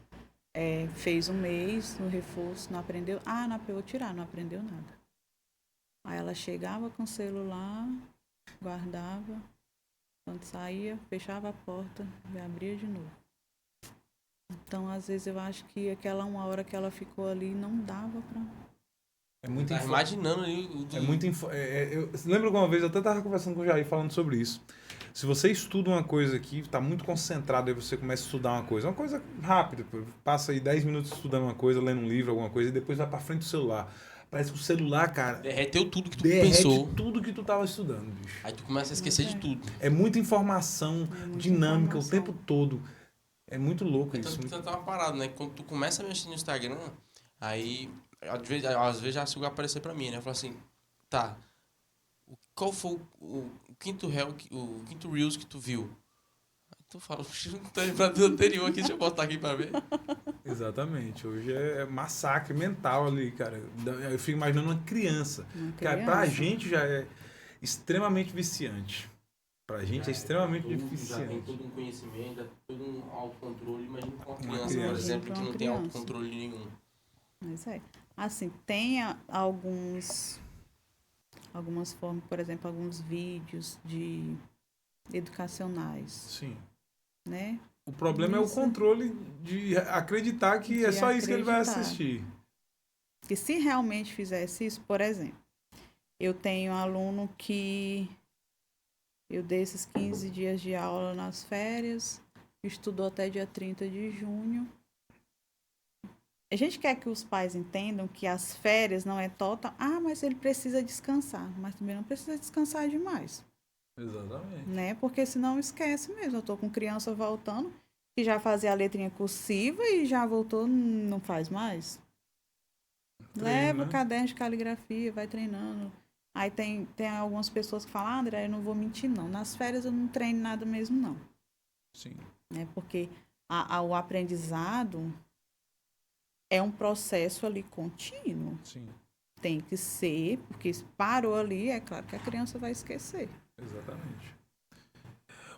Speaker 4: fez 1 mês no reforço, não aprendeu. Não, eu vou tirar, não aprendeu nada. Aí ela chegava com o celular, guardava, quando saía, fechava a porta e abria de novo. Então, às vezes, eu acho que aquela 1 hora que ela ficou ali não dava pra...
Speaker 1: É muito
Speaker 2: Tá imaginando ali.
Speaker 1: Lembra que uma vez eu até estava conversando com o Jair falando sobre isso. Se você estuda uma coisa aqui, está muito concentrado, aí você começa a estudar uma coisa rápida, passa aí 10 minutos estudando uma coisa, lendo um livro, alguma coisa, e depois vai para frente do celular. Parece que o celular, cara,
Speaker 2: Derreteu tudo que tu
Speaker 1: derrete
Speaker 2: pensou.
Speaker 1: tudo que tu tava estudando, bicho.
Speaker 2: Aí tu começa a esquecer de tudo.
Speaker 1: É muita informação dinâmica o tempo todo. É muito louco
Speaker 2: Então
Speaker 1: isso.
Speaker 2: tu tava parado, né? Quando tu começa a mexer no Instagram, aí às vezes já chegou a aparecer pra mim, né? Fala assim, tá, qual foi o quinto Reels que tu viu? Aí tu fala, não tô lembrado do anterior aqui, deixa eu botar aqui pra ver.
Speaker 1: Exatamente. Hoje é massacre mental ali, cara. Eu fico imaginando uma criança. Cara, pra gente já é extremamente viciante. Pra gente é extremamente
Speaker 2: Já tem
Speaker 1: viciante.
Speaker 2: todo um conhecimento, já tem todo um autocontrole. Imagina com uma criança,
Speaker 1: criança.
Speaker 2: por exemplo, que não tem
Speaker 4: Criança.
Speaker 2: autocontrole nenhum.
Speaker 4: Mas assim, tem algumas formas, por exemplo, alguns vídeos educacionais,
Speaker 1: Sim.
Speaker 4: né?
Speaker 1: O problema é o controle de acreditar que é só isso que ele vai assistir.
Speaker 4: Que se realmente fizesse isso, por exemplo, eu tenho um aluno que eu dei esses 15 dias de aula nas férias, estudou até dia 30 de junho. A gente quer que os pais entendam que as férias não é total. Mas ele precisa descansar. Mas também não precisa descansar demais.
Speaker 1: Exatamente.
Speaker 4: Né? Porque senão esquece mesmo. Eu tô com criança voltando, que já fazia a letrinha cursiva e já voltou, não faz mais. Leva o caderno de caligrafia, vai treinando. Aí tem algumas pessoas que falam, André, eu não vou mentir não. Nas férias eu não treino nada mesmo não.
Speaker 1: Sim.
Speaker 4: Né? Porque o aprendizado é um processo ali contínuo.
Speaker 1: Sim.
Speaker 4: Tem que ser, porque se parou ali, é claro que a criança vai esquecer.
Speaker 1: Exatamente.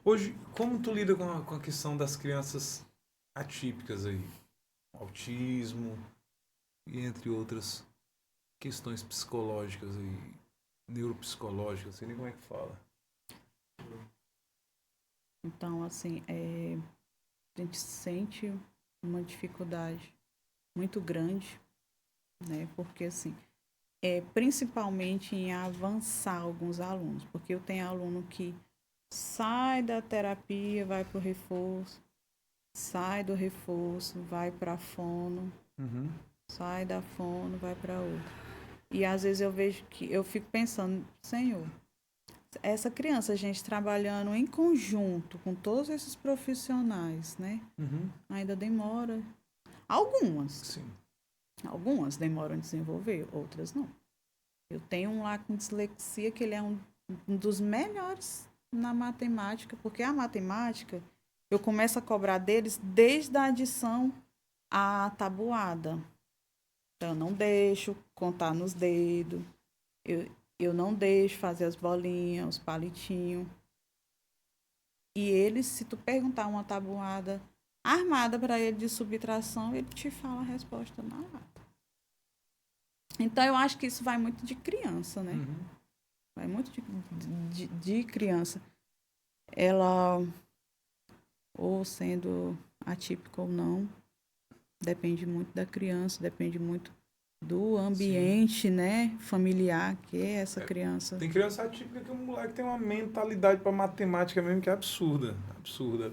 Speaker 1: Hoje, como tu lida com a questão das crianças atípicas aí? Autismo e entre outras questões psicológicas aí, neuropsicológicas, não sei nem como é que fala.
Speaker 4: Então, assim, a gente sente uma dificuldade muito grande, né? Porque, assim, principalmente em avançar alguns alunos, porque eu tenho aluno que sai da terapia, vai para o reforço, sai do reforço, vai para a fono,
Speaker 1: Uhum.
Speaker 4: sai da fono, vai para outra. E às vezes eu vejo que eu fico pensando, Senhor, essa criança, a gente trabalhando em conjunto com todos esses profissionais, né?
Speaker 1: Uhum.
Speaker 4: Ainda demora. Algumas
Speaker 1: Sim.
Speaker 4: demoram a desenvolver, outras não. Eu tenho um lá com dislexia que ele é um dos melhores na matemática, porque a matemática eu começo a cobrar deles desde a adição à tabuada. Então, eu não deixo contar nos dedos, eu não deixo fazer as bolinhas, os palitinhos. E eles, se tu perguntar uma tabuada armada para ele de subtração, ele te fala a resposta na lata. Então, eu acho que isso vai muito de criança, né?
Speaker 1: Uhum.
Speaker 4: Vai muito de criança. Ela, ou sendo atípica ou não, depende muito da criança, depende muito do ambiente, né, familiar que é essa criança.
Speaker 1: Tem criança atípica que o moleque tem uma mentalidade pra matemática mesmo que é absurda. Absurda.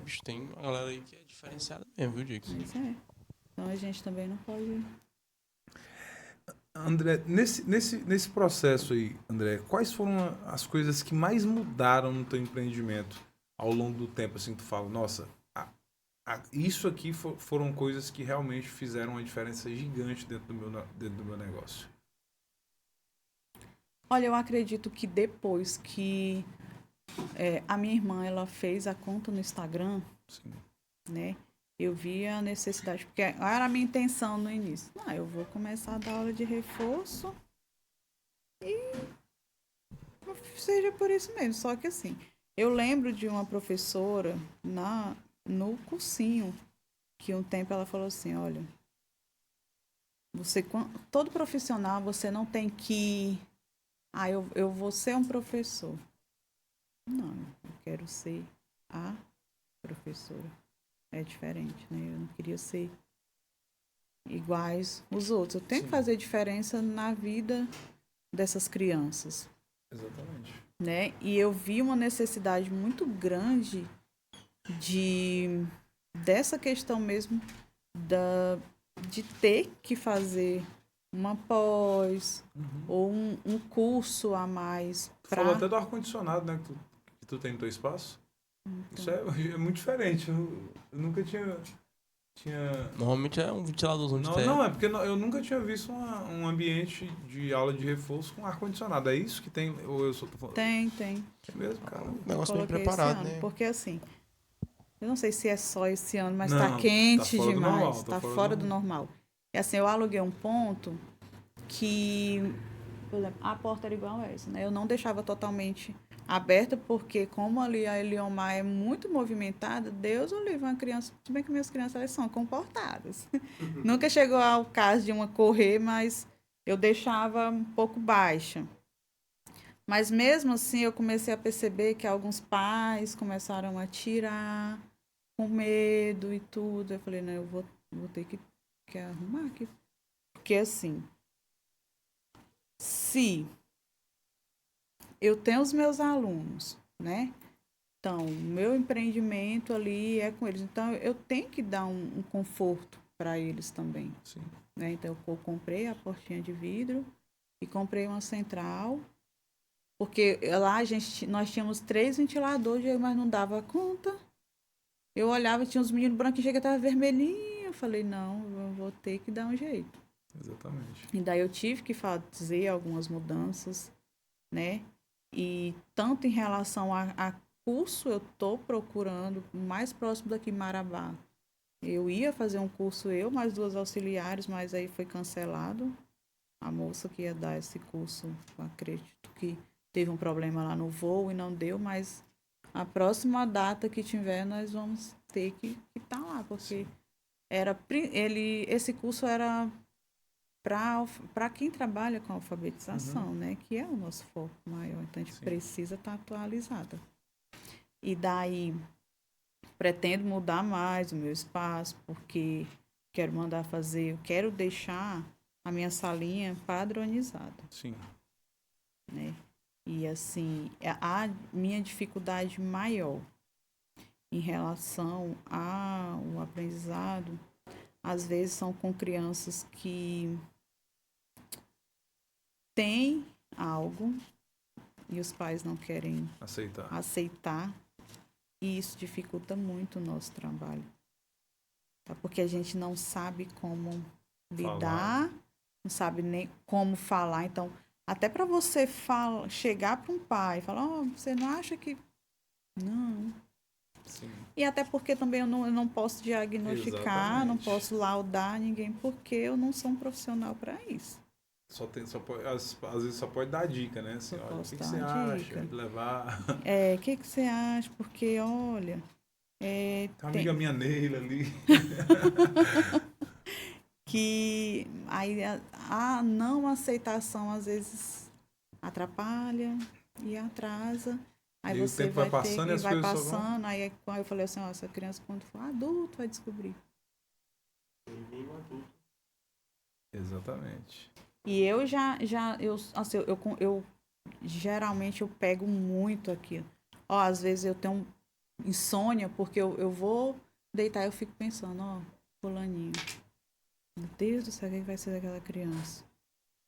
Speaker 2: Bicho, tem uma galera aí que é diferenciada mesmo, viu, Diego?
Speaker 4: Mas então a gente também não pode...
Speaker 1: André, nesse processo aí, André, quais foram as coisas que mais mudaram no teu empreendimento ao longo do tempo? Assim, tu fala, nossa, isso aqui foram coisas que realmente fizeram uma diferença gigante dentro do meu negócio.
Speaker 4: Olha, eu acredito que depois que a minha irmã ela fez a conta no Instagram,
Speaker 1: Sim.
Speaker 4: né? Eu vi a necessidade, porque era a minha intenção no início. Não, eu vou começar a dar aula de reforço e seja por isso mesmo. Só que assim, eu lembro de uma professora no cursinho, que um tempo ela falou assim, olha, todo profissional, você não tem que... eu vou ser um professor. Não, eu quero ser a professora. É diferente, né? Eu não queria ser iguais os outros. Eu tenho que fazer diferença na vida dessas crianças.
Speaker 1: Exatamente.
Speaker 4: Né? E eu vi uma necessidade muito grande dessa questão mesmo de ter que fazer uma pós ou um curso a mais.
Speaker 1: Tu falou até do ar-condicionado, né? Que tu tem no teu espaço. Isso é muito diferente. Eu nunca tinha...
Speaker 2: Normalmente é um ventiladorzinho de terra.
Speaker 1: Não, é porque eu nunca tinha visto um ambiente de aula de reforço com ar-condicionado. É isso que tem? Ou eu só tô falando?
Speaker 4: Tem.
Speaker 1: É mesmo, cara.
Speaker 2: Um negócio bem
Speaker 4: Coloquei
Speaker 2: preparado,
Speaker 4: esse ano,
Speaker 2: né?
Speaker 4: porque assim, eu não sei se é só esse ano, mas
Speaker 1: Não,
Speaker 4: tá quente
Speaker 1: tá fora do
Speaker 4: demais.
Speaker 1: normal,
Speaker 4: Tá fora do normal. E assim, eu aluguei um ponto que, por exemplo, a porta era igual a essa, né? Eu não deixava totalmente aberta, porque como ali a Eliomar é muito movimentada, Deus o livre, uma criança, se bem que minhas crianças elas são comportadas. Nunca chegou ao caso de uma correr, mas eu deixava um pouco baixa. Mas mesmo assim eu comecei a perceber que alguns pais começaram a tirar com medo e tudo. Eu falei, não, eu vou ter que arrumar aqui. Porque assim, se eu tenho os meus alunos, né? Então, o meu empreendimento ali é com eles. Então, eu tenho que dar um conforto para eles também.
Speaker 1: Sim.
Speaker 4: Né? Então, eu comprei a portinha de vidro e comprei uma central. Porque lá nós tínhamos 3 ventiladores, mas não dava conta. Eu olhava, tinha uns meninos branquinhos, chega estava vermelhinho. Eu falei, não, eu vou ter que dar um jeito.
Speaker 1: Exatamente.
Speaker 4: E daí eu tive que fazer algumas mudanças, né? E tanto em relação a curso, eu estou procurando mais próximo daqui, Marabá. Eu ia fazer um curso, mais 2 auxiliares, mas aí foi cancelado. A moça que ia dar esse curso, eu acredito que teve um problema lá no voo e não deu, mas a próxima data que tiver, nós vamos ter que estar lá, porque esse curso era para quem trabalha com alfabetização, né? Que é o nosso foco maior. Então, a gente precisa estar atualizada. E daí, pretendo mudar mais o meu espaço, porque quero mandar fazer, eu quero deixar a minha salinha padronizada,
Speaker 1: Sim.
Speaker 4: né? E assim, a minha dificuldade maior em relação ao aprendizado, às vezes são com crianças que têm algo e os pais não querem aceitar, e isso dificulta muito o nosso trabalho. Tá? Porque a gente não sabe como lidar, não sabe nem como falar. Então, até para você chegar para um pai e falar, oh, você não acha que... Não.
Speaker 1: Sim.
Speaker 4: E até porque também eu não posso diagnosticar, não posso laudar ninguém, porque eu não sou um profissional para isso.
Speaker 1: Às vezes só pode dar dica, né? Assim, olha, o que você acha de levar?
Speaker 4: O que você acha? Porque, olha...
Speaker 1: tem uma amiga minha Neila ali.
Speaker 4: Que aí a não aceitação às vezes atrapalha e atrasa. Aí
Speaker 1: E
Speaker 4: você
Speaker 1: o tempo vai passando e as
Speaker 4: vai
Speaker 1: coisas só
Speaker 4: passando. Aí eu falei assim, ó, essa criança quando for adulto vai descobrir.
Speaker 1: Exatamente.
Speaker 4: E eu assim, eu geralmente eu pego muito aqui. Ó, às vezes eu tenho insônia porque eu vou deitar e eu fico pensando, ó, fulaninho. Meu Deus do céu, o que vai ser daquela criança?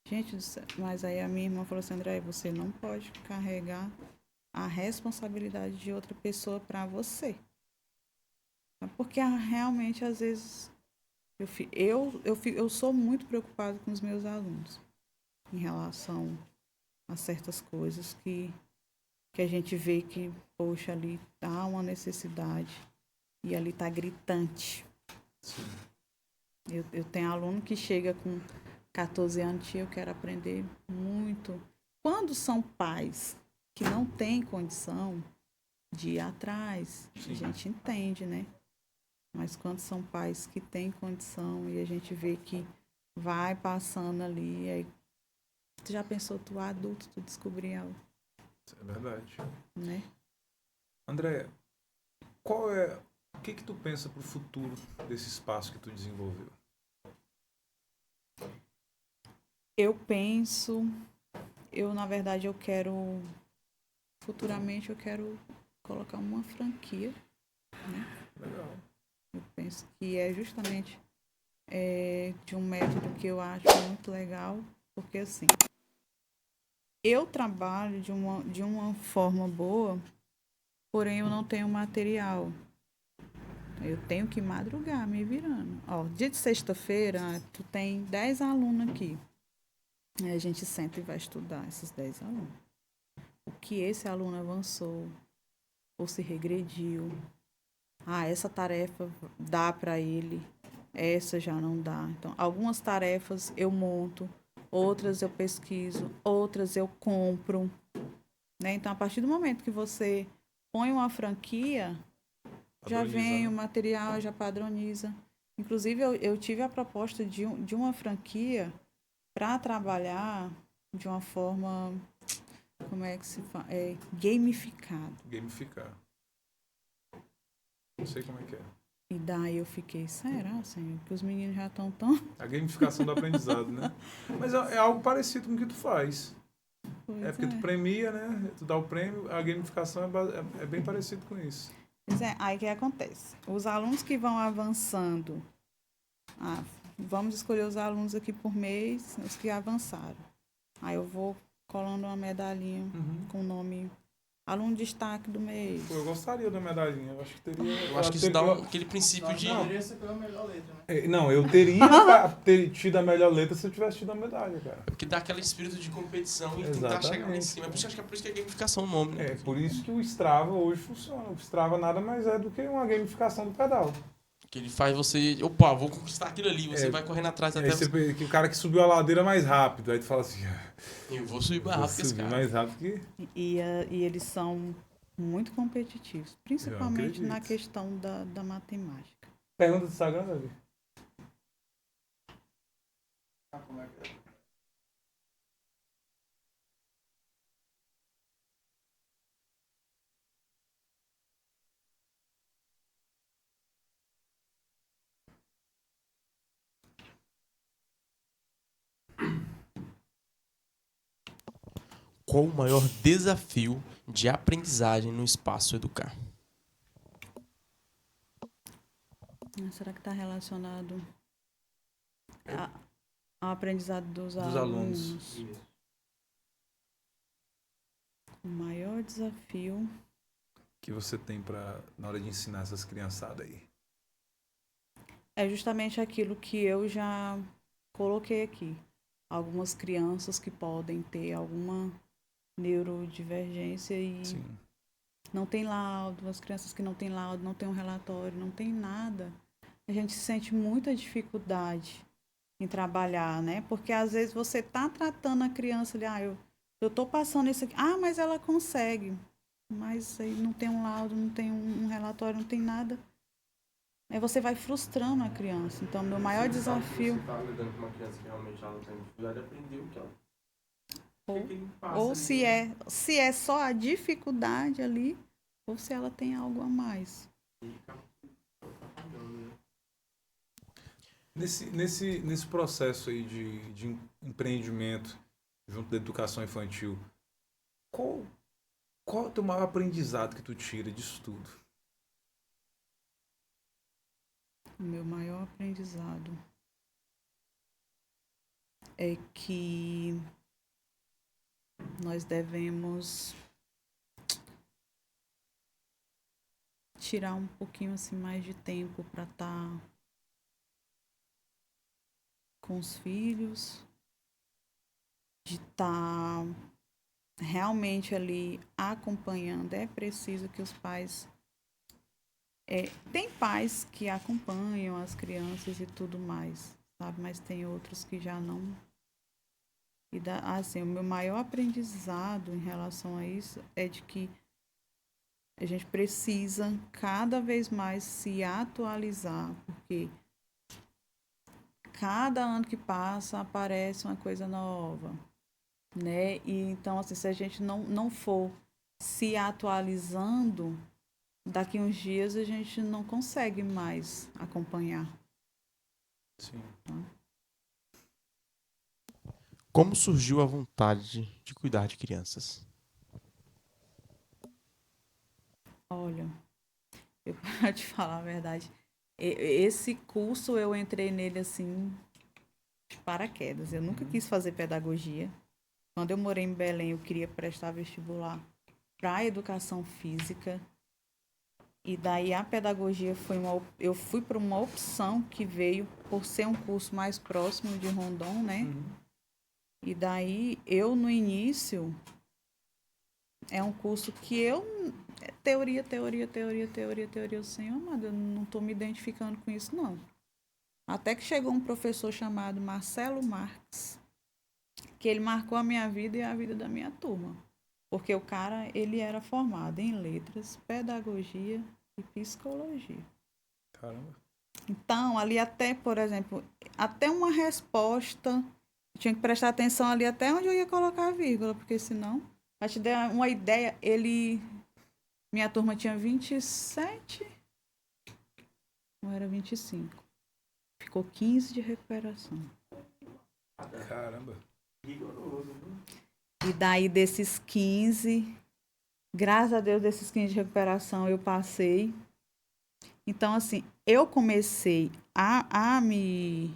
Speaker 4: Gente do céu. Mas aí a minha irmã falou assim, André, você não pode carregar a responsabilidade de outra pessoa para você. Porque realmente, às vezes, eu sou muito preocupada com os meus alunos em relação a certas coisas que a gente vê que, poxa, ali tá uma necessidade e ali tá gritante.
Speaker 1: Sim.
Speaker 4: Eu tenho aluno que chega com 14 anos, tia, eu quero aprender muito. Quando são pais que não têm condição de ir atrás,
Speaker 1: Sim.
Speaker 4: a gente entende, né? Mas quando são pais que têm condição e a gente vê que vai passando ali, aí tu já pensou, tu adulto, tu descobrir algo?
Speaker 1: É verdade.
Speaker 4: Né?
Speaker 1: André, o que tu pensa pro futuro desse espaço que tu desenvolveu?
Speaker 4: Eu penso, na verdade, futuramente eu quero colocar uma franquia, né?
Speaker 1: Legal.
Speaker 4: Eu penso que é justamente de um método que eu acho muito legal, porque assim, eu trabalho de uma forma boa, porém eu não tenho material. Eu tenho que madrugar, me virando. Ó, dia de sexta-feira, tu tem 10 alunos aqui. Aí a gente senta e vai estudar esses 10 alunos. O que esse aluno avançou, ou se regrediu. Ah, essa tarefa dá para ele, essa já não dá. Então, algumas tarefas eu monto, outras eu pesquiso, outras eu compro. Né? Então, a partir do momento que você põe uma franquia, já vem o material, já padroniza. Inclusive, eu tive a proposta de uma franquia para trabalhar de uma forma, como é que se fala? Gamificado.
Speaker 1: Gamificar. Não sei como é que é.
Speaker 4: E daí eu fiquei, será, Senhor? Que os meninos já estão tão...
Speaker 1: A gamificação do aprendizado, né? Mas é algo parecido com o que tu faz.
Speaker 4: Pois
Speaker 1: porque tu premia, né? Tu dá o prêmio, a gamificação é bem parecido com isso.
Speaker 4: Pois é, aí o que acontece? Os alunos que vão avançando, vamos escolher os alunos aqui por mês, os que avançaram. Aí eu vou colando uma medalhinha com o nome aluno destaque do mês.
Speaker 1: Pô, eu gostaria da medalhinha, eu acho que teria...
Speaker 2: Eu acho que isso dá aquele princípio de...
Speaker 3: Não, deveria ser pela melhor letra, né?
Speaker 1: Não, eu teria ter tido a melhor letra se eu tivesse tido a medalha, cara.
Speaker 2: Porque dá aquele espírito de competição e tentar
Speaker 1: Exatamente.
Speaker 2: chegar lá em cima. Acho que é por isso que é gamificação o nome, né?
Speaker 1: É por isso que o Strava hoje funciona. O Strava nada mais é do que uma gamificação do pedal.
Speaker 2: Que ele faz você... Opa, vou conquistar aquilo ali. Você vai correndo atrás até...
Speaker 1: Que o cara que subiu a ladeira mais rápido. Aí tu fala assim...
Speaker 2: Eu vou subir mais rápido que esse cara.
Speaker 1: mais rápido que...
Speaker 4: E eles são muito competitivos. Principalmente na questão da matemática.
Speaker 1: Pergunta do Instagram, Davi.
Speaker 3: Como é que é?
Speaker 2: Qual o maior desafio de aprendizagem no Espaço Educar?
Speaker 4: Será que está relacionado ao aprendizado dos
Speaker 1: alunos.
Speaker 4: O maior desafio
Speaker 1: Que você tem na hora de ensinar essas criançadas aí?
Speaker 4: é justamente aquilo que eu já coloquei aqui. Algumas crianças que podem ter alguma neurodivergência e
Speaker 1: Sim.
Speaker 4: não tem laudo, as crianças que não têm laudo, não tem um relatório, não tem nada. A gente sente muita dificuldade em trabalhar, né? Porque às vezes você tá tratando a criança ali, eu tô passando isso aqui, mas ela consegue. Mas aí não tem um laudo, não tem um relatório, não tem nada. Aí você vai frustrando a criança. Então, meu maior desafio...
Speaker 2: Você tá lidando com uma criança que realmente ela tem dificuldade, aprender o que ela...
Speaker 4: Ou se é só a dificuldade ali, ou se ela tem algo a mais.
Speaker 1: Nesse processo aí de empreendimento junto da educação infantil, qual é o teu maior aprendizado que tu tira disso tudo?
Speaker 4: O meu maior aprendizado é que nós devemos tirar um pouquinho assim mais de tempo para estar com os filhos, de estar realmente ali acompanhando. É preciso que os pais... tem pais que acompanham as crianças e tudo mais, sabe? Mas tem outros que já não. E assim, o meu maior aprendizado em relação a isso é de que a gente precisa cada vez mais se atualizar, porque cada ano que passa aparece uma coisa nova, né? E então, assim, se a gente não for se atualizando, daqui uns dias a gente não consegue mais acompanhar.
Speaker 1: Sim.
Speaker 2: Como surgiu a vontade de cuidar de crianças?
Speaker 4: Olha, eu para te falar a verdade, esse curso eu entrei nele assim de paraquedas. Eu nunca quis fazer pedagogia. Quando eu morei em Belém, eu queria prestar vestibular para educação física. E daí a pedagogia eu fui para uma opção que veio por ser um curso mais próximo de Rondon, né? E daí eu no início é um curso que teoria, o Senhor amado, eu não estou me identificando com isso não. Até que chegou um professor chamado Marcelo Marques, que ele marcou a minha vida e a vida da minha turma. Porque o cara, ele era formado em letras, pedagogia e psicologia.
Speaker 1: Caramba.
Speaker 4: Então, ali até, por exemplo, até uma resposta, eu tinha que prestar atenção ali até onde eu ia colocar a vírgula, porque senão, pra te dar uma ideia, minha turma tinha 27, não era 25. Ficou 15 de recuperação.
Speaker 1: Caramba.
Speaker 4: E daí desses 15, graças a Deus, desses 15 de recuperação eu passei. Então, assim, eu comecei a me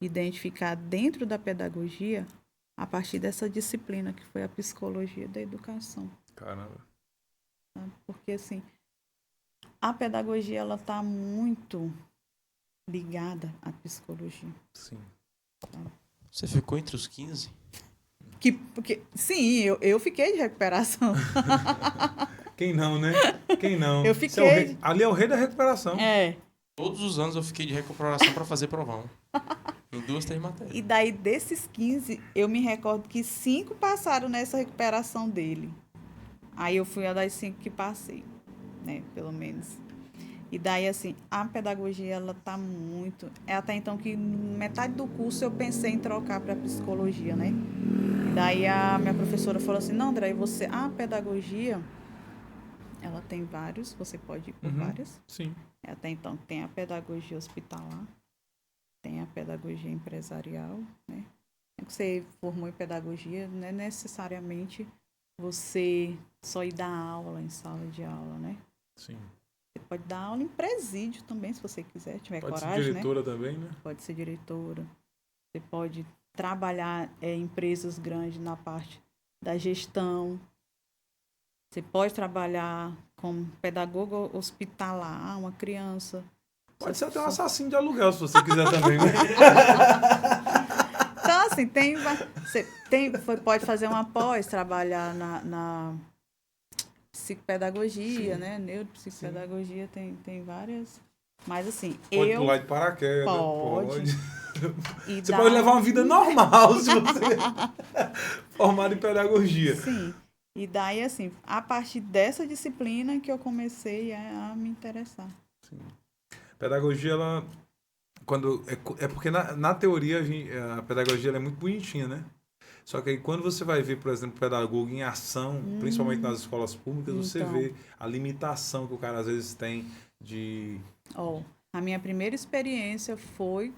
Speaker 4: identificar dentro da pedagogia a partir dessa disciplina que foi a psicologia da educação.
Speaker 1: Caramba.
Speaker 4: Sabe? Porque, assim, a pedagogia, ela está muito ligada à psicologia.
Speaker 1: Sim.
Speaker 2: Você ficou entre os 15?
Speaker 4: Porque, sim, eu fiquei de recuperação.
Speaker 1: Quem não, né? Quem não?
Speaker 4: Eu fiquei.
Speaker 1: Ali é o rei da recuperação.
Speaker 2: Todos os anos eu fiquei de recuperação para fazer provão. Em 2, 3 matérias.
Speaker 4: E daí, desses 15, eu me recordo que 5 passaram nessa recuperação dele. Aí eu fui a das 5 que passei, né? Pelo menos. E daí, assim, a pedagogia, ela tá muito... até então que metade do curso eu pensei em trocar para psicologia, né? E daí a minha professora falou assim, não, André, a pedagogia, ela tem vários, você pode ir por várias.
Speaker 1: Sim.
Speaker 4: Até então, tem a pedagogia hospitalar, tem a pedagogia empresarial, né? Você formou em pedagogia, não é necessariamente você só ir dar aula em sala de aula, né?
Speaker 1: Sim.
Speaker 4: Você pode dar aula em presídio também, se você quiser, tiver
Speaker 1: Pode
Speaker 4: coragem,
Speaker 1: ser
Speaker 4: né?
Speaker 1: diretora também, né?
Speaker 4: Pode ser diretora. Você pode trabalhar em empresas grandes na parte da gestão. Você pode trabalhar como pedagogo hospitalar, uma criança.
Speaker 1: Pode ser até um assassino de aluguel, se você quiser também, né?
Speaker 4: Então, assim, você pode fazer uma pós, trabalhar na psicopedagogia,
Speaker 1: Sim.
Speaker 4: né? Neuropsicopedagogia, tem várias. Mas, assim,
Speaker 1: Pode pular de paraquedas.
Speaker 4: Pode. E
Speaker 1: Você pode levar uma vida normal se você formado em pedagogia.
Speaker 4: Sim. E daí, assim, a partir dessa disciplina que eu comecei a me interessar.
Speaker 1: Sim. Pedagogia, ela... É porque na teoria a pedagogia ela é muito bonitinha, né? Só que aí quando você vai ver, por exemplo, pedagogo em ação, principalmente nas escolas públicas, você
Speaker 4: Então.
Speaker 1: vê a limitação que o cara às vezes tem de...
Speaker 4: A minha primeira experiência foi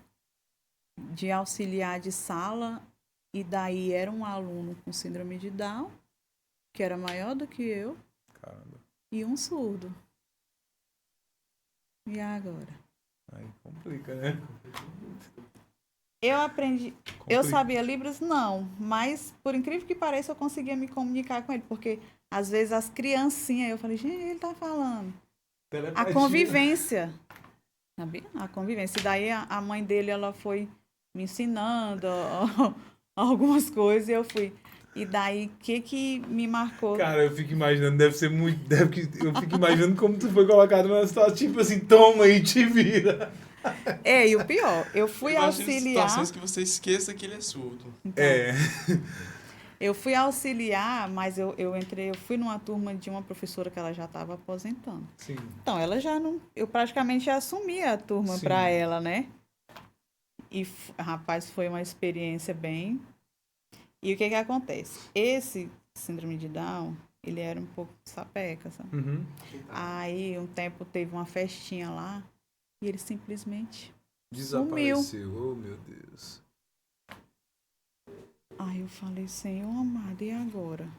Speaker 4: de auxiliar de sala, e daí era um aluno com síndrome de Down, que era maior do que eu,
Speaker 1: Caramba,
Speaker 4: e um surdo. E agora?
Speaker 1: aí complica, né?
Speaker 4: Eu aprendi.
Speaker 1: Complica.
Speaker 4: Eu sabia Libras? Não. Mas, por incrível que pareça, eu conseguia me comunicar com ele. Porque, às vezes, as criancinhas, eu falei, gente, ele tá falando. A
Speaker 1: Telepatia.
Speaker 4: convivência. Sabia? A convivência. E daí, a mãe dele, ela foi me ensinando algumas coisas e eu fui. E daí, o que me marcou?
Speaker 1: Cara, eu fico imaginando, deve ser muito... eu fico imaginando como tu foi colocado numa situação, tipo assim, toma aí, te vira.
Speaker 4: E o pior, eu fui auxiliar...
Speaker 2: situações que você esqueça que ele é surdo.
Speaker 4: Então, eu fui auxiliar, mas eu fui numa turma de uma professora que ela já estava aposentando.
Speaker 1: Sim.
Speaker 4: Então, ela já não... Eu praticamente já assumi a turma
Speaker 1: Sim.
Speaker 4: para ela, né? E, rapaz, foi uma experiência bem... E o que acontece? Esse síndrome de Down, ele era um pouco sapeca, sabe?
Speaker 1: Uhum.
Speaker 4: Aí, um tempo, teve uma festinha lá e ele simplesmente
Speaker 1: Desapareceu. Oh, meu Deus.
Speaker 4: Aí eu falei, Senhor amado, e agora?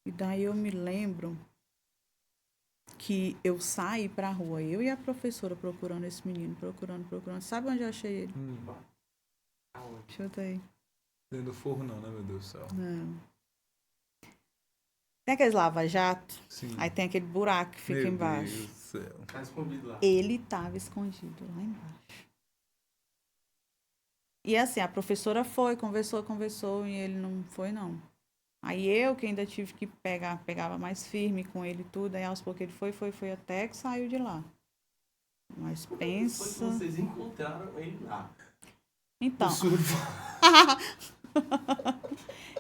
Speaker 4: E daí eu me lembro que eu saí pra rua, eu e a professora procurando esse menino, procurando. Sabe onde eu achei ele? Chuta aí.
Speaker 1: Dentro do forro não, né, meu Deus do céu?
Speaker 4: Não. Tem aqueles lava-jato?
Speaker 1: Sim.
Speaker 4: Aí tem aquele buraco que fica
Speaker 1: meu
Speaker 4: embaixo.
Speaker 1: Deus do céu.
Speaker 2: Tá escondido lá.
Speaker 4: Ele estava escondido lá embaixo. E assim, a professora foi, conversou, e ele não foi, não. Aí eu que ainda tive que pegava mais firme com ele e tudo, aí aos poucos ele foi até que saiu de lá. Mas pensa...
Speaker 2: Foi que vocês encontraram ele lá.
Speaker 4: Então,
Speaker 1: O surdo.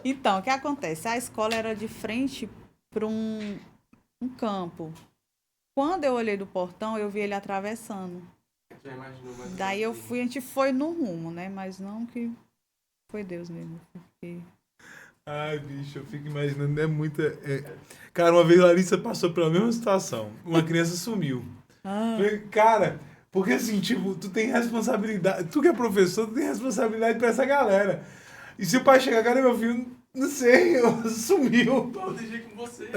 Speaker 4: então, o que acontece? A escola era de frente para um campo. Quando eu olhei do portão, eu vi ele atravessando.
Speaker 2: Já imaginou mais
Speaker 4: Daí
Speaker 2: ou
Speaker 4: a
Speaker 2: menos
Speaker 4: gente foi no rumo, né? Mas não que foi Deus mesmo. Porque...
Speaker 1: Ai, bicho, eu fico imaginando, é muita... Cara, uma vez a Larissa passou pela mesma situação. Uma criança sumiu. Falei, cara, porque assim, tipo, tu tem responsabilidade... Tu que é professor, tu tem responsabilidade pra essa galera. E se o pai chegar, cara, meu filho, não sei, sumiu.
Speaker 2: Eu deixei com você.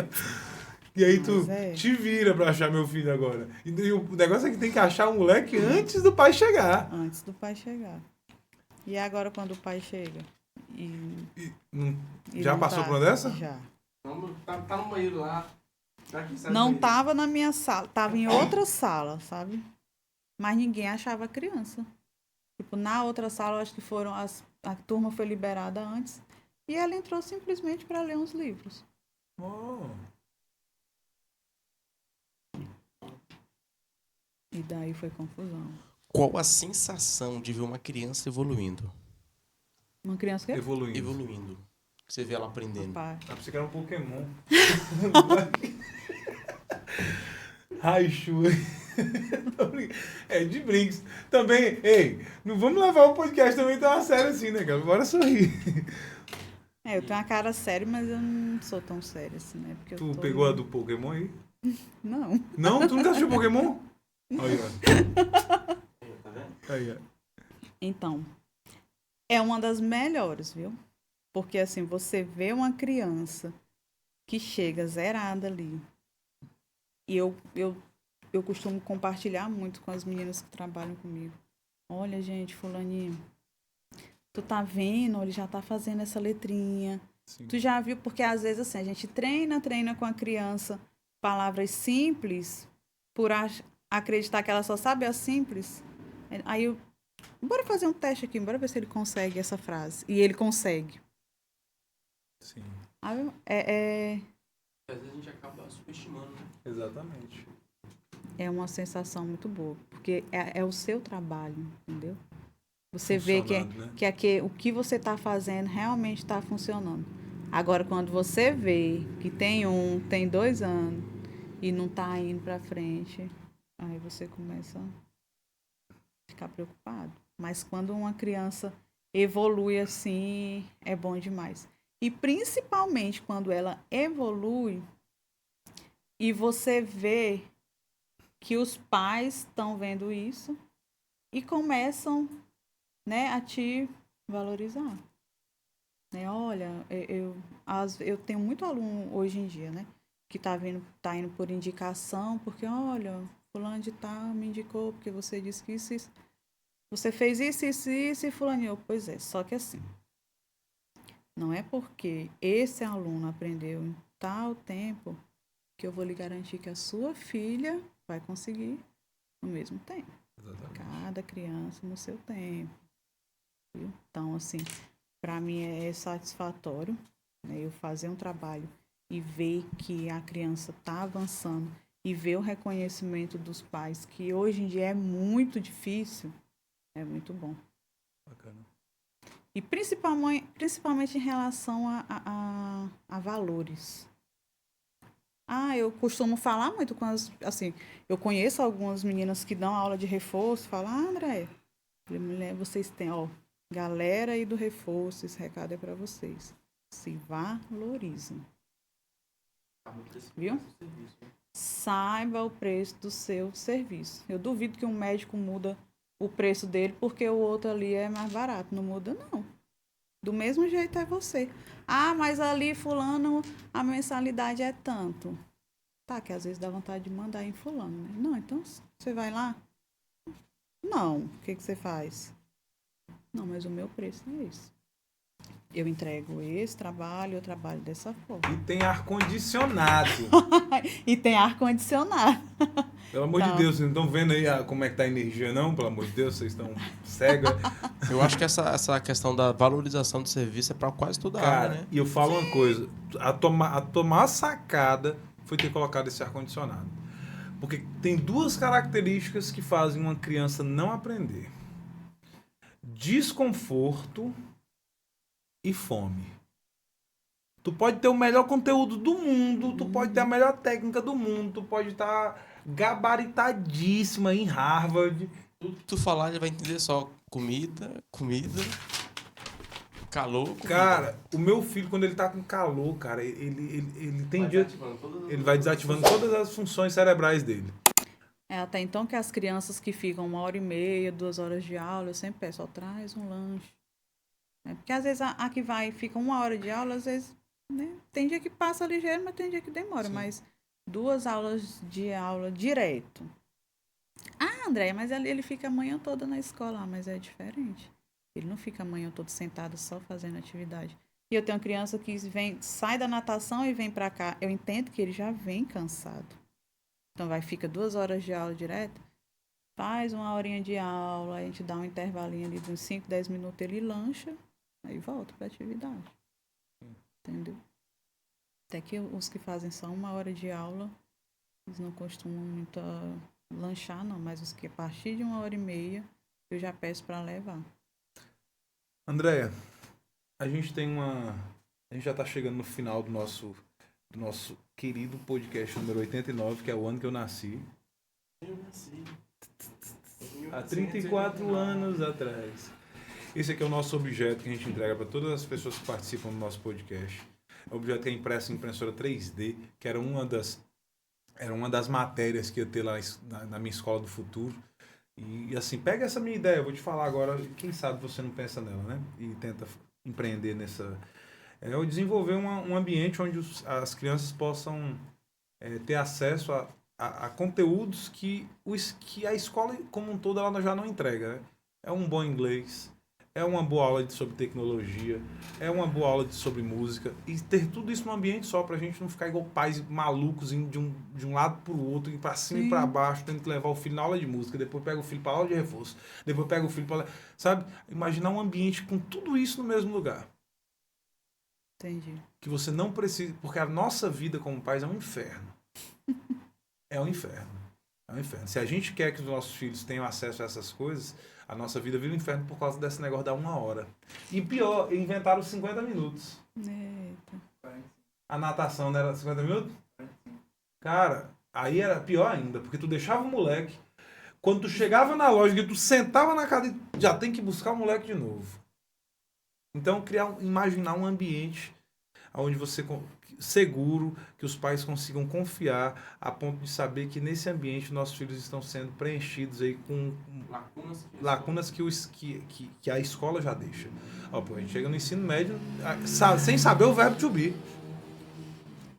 Speaker 1: E aí tu
Speaker 4: Mas
Speaker 1: te vira pra achar meu filho agora. E o negócio é que tem que achar o moleque antes do pai chegar.
Speaker 4: Antes do pai chegar. E agora quando o pai chega? E
Speaker 1: Já
Speaker 4: não
Speaker 1: passou
Speaker 4: tá,
Speaker 1: por uma dessa?
Speaker 4: Já.
Speaker 2: Tá no banheiro lá. Daqui, sai do
Speaker 4: Não
Speaker 2: banheiro.
Speaker 4: tava na minha sala, tava em outra sala, sabe? Mas ninguém achava a criança. Tipo, na outra sala, eu acho que a turma foi liberada antes. E ela entrou simplesmente para ler uns livros.
Speaker 1: Oh.
Speaker 4: E daí foi confusão.
Speaker 2: Qual a sensação de ver uma criança evoluindo?
Speaker 4: Uma criança que
Speaker 2: Evoluindo. Você vê ela aprendendo.
Speaker 4: Pai.
Speaker 1: Ah, pensei que era um Pokémon. Raichu. É de brinks. Também, ei, não vamos levar o podcast também tão a sério assim, né, cara? Bora sorrir.
Speaker 4: Eu tenho uma cara séria, mas eu não sou tão séria assim, né? Porque
Speaker 1: Tu pegou a do Pokémon aí?
Speaker 4: Não.
Speaker 1: Não? Tu nunca assistiu Pokémon? Aí, ó.
Speaker 2: Tá vendo?
Speaker 1: Aí, ó.
Speaker 4: Então, é uma das melhores, viu? Porque assim, você vê uma criança que chega zerada ali. E eu costumo compartilhar muito com as meninas que trabalham comigo. Olha, gente, fulaninho, tu tá vendo? Ele já tá fazendo essa letrinha.
Speaker 1: Sim.
Speaker 4: Tu já viu? Porque às vezes assim, a gente treina com a criança palavras simples por acreditar que ela só sabe as simples. Aí eu, bora fazer um teste aqui, bora ver se ele consegue essa frase. E ele consegue.
Speaker 1: Sim.
Speaker 4: Aí,
Speaker 2: Às vezes a gente acaba subestimando, né?
Speaker 1: Exatamente.
Speaker 4: é uma sensação muito boa, porque é o seu trabalho, entendeu? Você vê
Speaker 1: Funcionando, né?
Speaker 4: que o que você está fazendo realmente está funcionando. Agora, quando você vê que tem 2 anos e não está indo para frente, aí você começa a ficar preocupado. Mas quando uma criança evolui assim, é bom demais. E principalmente quando ela evolui e você vê que os pais estão vendo isso e começam, né, a te valorizar. Né? Olha, eu tenho muito aluno hoje em dia, né, que tá indo por indicação, porque olha, fulano de tal me indicou porque você disse que isso, você fez isso e fulaninho. Pois é, só que assim, não é porque esse aluno aprendeu em tal tempo que eu vou lhe garantir que a sua filha vai conseguir no mesmo tempo.
Speaker 1: Exatamente.
Speaker 4: Cada criança no seu tempo. Viu? Então, assim, para mim é satisfatório, né, eu fazer um trabalho e ver que a criança está avançando e ver o reconhecimento dos pais, que hoje em dia é muito difícil, é muito bom.
Speaker 1: Bacana.
Speaker 4: E principalmente em relação a valores. Eu costumo falar muito com assim, eu conheço algumas meninas que dão aula de reforço, falam, André, mulher, vocês têm, galera aí do reforço, esse recado é para vocês. Se valorizem. Viu? Saiba o preço do seu serviço. Eu duvido que um médico muda o preço dele porque o outro ali é mais barato. Não muda, não. Do mesmo jeito é você. Mas ali fulano, a mensalidade é tanto. Tá, que às vezes dá vontade de mandar em fulano, né? Não, então você vai lá? Não. O que você faz? Não, mas o meu preço é esse. Eu entrego esse trabalho, eu trabalho dessa forma.
Speaker 1: E tem ar-condicionado.
Speaker 4: E tem ar-condicionado.
Speaker 1: Pelo amor de Deus, vocês não estão vendo aí como é que tá a energia, não? Pelo amor de Deus, vocês estão cega.
Speaker 2: Eu acho que essa questão da valorização do serviço é para quase toda a
Speaker 1: Cara,
Speaker 2: área, né?
Speaker 1: e eu falo uma coisa. A tomar a sacada foi ter colocado esse ar-condicionado. Porque tem 2 características que fazem uma criança não aprender. Desconforto e fome. Tu pode ter o melhor conteúdo do mundo, tu pode ter a melhor técnica do mundo, tu pode estar gabaritadíssima em Harvard.
Speaker 2: Tudo que tu falar, ele vai entender só comida, calor, comida.
Speaker 1: Cara, o meu filho, quando ele tá com calor, cara, ele tem dia... Ele vai desativando todas as funções cerebrais dele.
Speaker 4: Até então que as crianças que ficam 1h30, 2 horas de aula, eu sempre peço, traz um lanche. Porque às vezes a que fica 1 hora de aula, às vezes, né? Tem dia que passa ligeiro, mas tem dia que demora. Sim. Mas 2 aulas de aula direto. André, mas ali ele fica a manhã toda na escola. Mas é diferente. Ele não fica a manhã toda sentado só fazendo atividade. E eu tenho criança que sai da natação e vem pra cá. Eu entendo que ele já vem cansado. Então fica 2 horas de aula direto. Faz 1 horinha de aula, a gente dá um intervalinho ali de uns 5, 10 minutos, ele lancha. Aí volta para atividade. Entendeu? Até que os que fazem só 1 hora de aula, eles não costumam muito lanchar, não. Mas os que a partir de 1h30, eu já peço para levar.
Speaker 1: Andréia, a gente já está chegando no final do nosso querido podcast número 89, que é o ano que eu nasci.
Speaker 2: Eu nasci.
Speaker 1: Há 34 anos atrás. Esse aqui é o nosso objeto que a gente entrega para todas as pessoas que participam do nosso podcast. É um objeto que é impresso em impressora 3D, que era uma das matérias que ia ter lá na minha escola do futuro. E assim, pega essa minha ideia, eu vou te falar agora, quem sabe você não pensa nela, né? E tenta empreender É o desenvolver um ambiente onde as crianças possam ter acesso a conteúdos que a escola como um todo ela já não entrega, né? É um bom inglês, é uma boa aula sobre tecnologia, é uma boa aula sobre música, e ter tudo isso num ambiente só, pra gente não ficar igual pais malucos indo de um lado pro outro, indo pra cima e pra baixo, tendo que levar o filho na aula de música, depois pega o filho pra aula de reforço, depois pega o filho pra... Sabe? Imaginar um ambiente com tudo isso no mesmo lugar.
Speaker 4: Entendi.
Speaker 1: Que você não precisa... Porque a nossa vida como pais é um inferno. É um inferno. É um inferno. Se a gente quer que os nossos filhos tenham acesso a essas coisas, a nossa vida vira um inferno por causa desse negócio da 1 hora. E pior, inventaram 50 minutos.
Speaker 4: Eita.
Speaker 1: A natação não era 50 minutos? Cara, aí era pior ainda, porque tu deixava o moleque, quando tu chegava na loja, tu sentava na cadeira, já tem que buscar o moleque de novo. Então, imaginar um ambiente onde você seguro, que os pais consigam confiar a ponto de saber que nesse ambiente nossos filhos estão sendo preenchidos aí com lacunas que a escola já deixa. Ó, pô, a gente chega no ensino médio sem saber o verbo to be.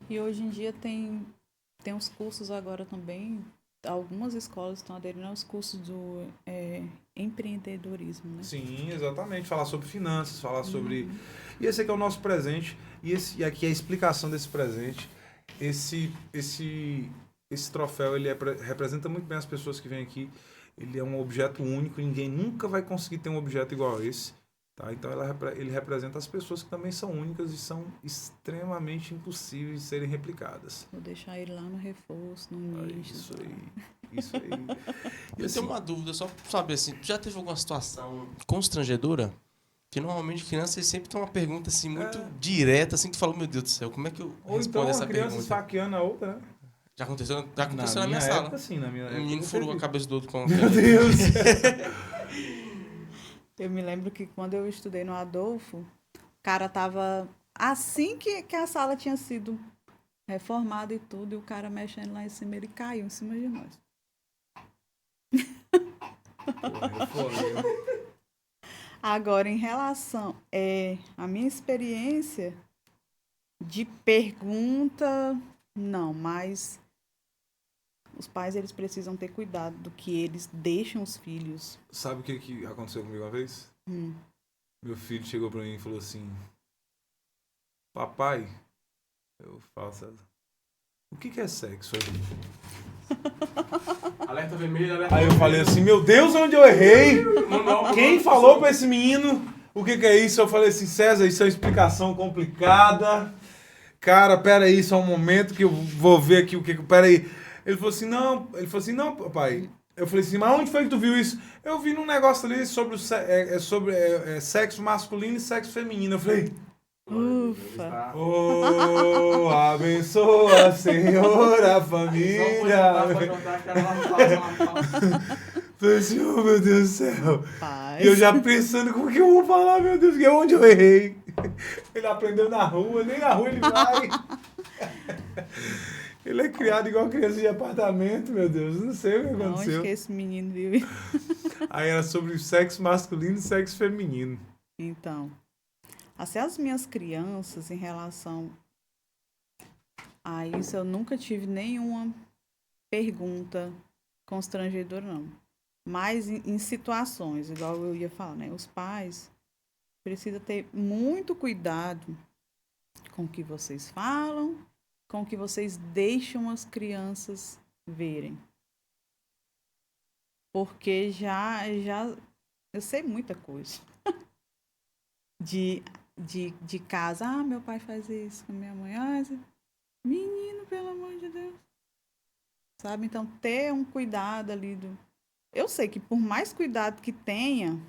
Speaker 4: E hoje em dia tem uns cursos agora também, algumas escolas estão aderindo aos cursos do empreendedorismo, né?
Speaker 1: Sim, exatamente. Falar sobre finanças, falar sobre... E esse aqui é o nosso presente, e aqui é a explicação desse presente. Esse troféu, ele representa muito bem as pessoas que vêm aqui. Ele é um objeto único, ninguém nunca vai conseguir ter um objeto igual a esse. Tá? Então ele representa as pessoas que também são únicas e são extremamente impossíveis de serem replicadas.
Speaker 4: Vou deixar ele lá no reforço, no nicho.
Speaker 1: Isso aí. Isso aí.
Speaker 2: Eu tenho uma dúvida, só pra saber assim, já teve alguma situação constrangedora? Que normalmente crianças sempre tem uma pergunta assim muito direta, assim, que tu fala, meu Deus do céu, como é que eu respondo essa pergunta?
Speaker 1: Ou então uma criança esfaqueando a outra, né?
Speaker 2: Já aconteceu na minha sala.
Speaker 1: Época, sim, na minha
Speaker 2: Um menino furou a cabeça do outro com
Speaker 1: Meu Deus!
Speaker 4: Eu me lembro que quando eu estudei no Adolfo, o cara tava... Assim que a sala tinha sido reformada e tudo, e o cara mexendo lá em cima, ele caiu em cima de nós. Agora, em relação à minha experiência de pergunta, não, mas os pais eles precisam ter cuidado do que eles deixam os filhos.
Speaker 1: Sabe o que aconteceu comigo uma vez? Meu filho chegou pra mim e falou assim: papai, eu falo, o que é sexo aí?
Speaker 2: Alerta vermelho, alerta
Speaker 1: Aí eu falei assim, meu Deus, onde eu errei? Quem falou pra esse menino o que é isso? Eu falei assim, César, isso é uma explicação complicada. Cara, peraí, só um momento que eu vou ver aqui o que... Peraí. Ele falou assim, não, papai. Eu falei assim, mas onde foi que tu viu isso? Eu vi num negócio ali sobre sexo masculino e sexo feminino. Eu falei...
Speaker 4: Ufa!
Speaker 1: Oh, abençoa, Senhor, a família. Falei assim, oh, meu Deus do céu.
Speaker 4: Paz.
Speaker 1: E eu já pensando, como que eu vou falar, meu Deus, que é onde eu errei. Ele aprendeu na rua, nem na rua ele vai. Ele é criado igual criança de apartamento, meu Deus, não sei o que aconteceu.
Speaker 4: Onde que esse menino vive?
Speaker 1: Aí era sobre sexo masculino e sexo feminino.
Speaker 4: Então, assim, as minhas crianças, em relação a isso, eu nunca tive nenhuma pergunta constrangedora, não. Mas em situações, igual eu ia falar, né? Os pais precisam ter muito cuidado com o que vocês falam, com o que vocês deixam as crianças verem. Porque já eu sei muita coisa. De casa, meu pai faz isso com minha mãe. Menino, pelo amor de Deus. Sabe? Então, ter um cuidado ali Eu sei que por mais cuidado que tenha,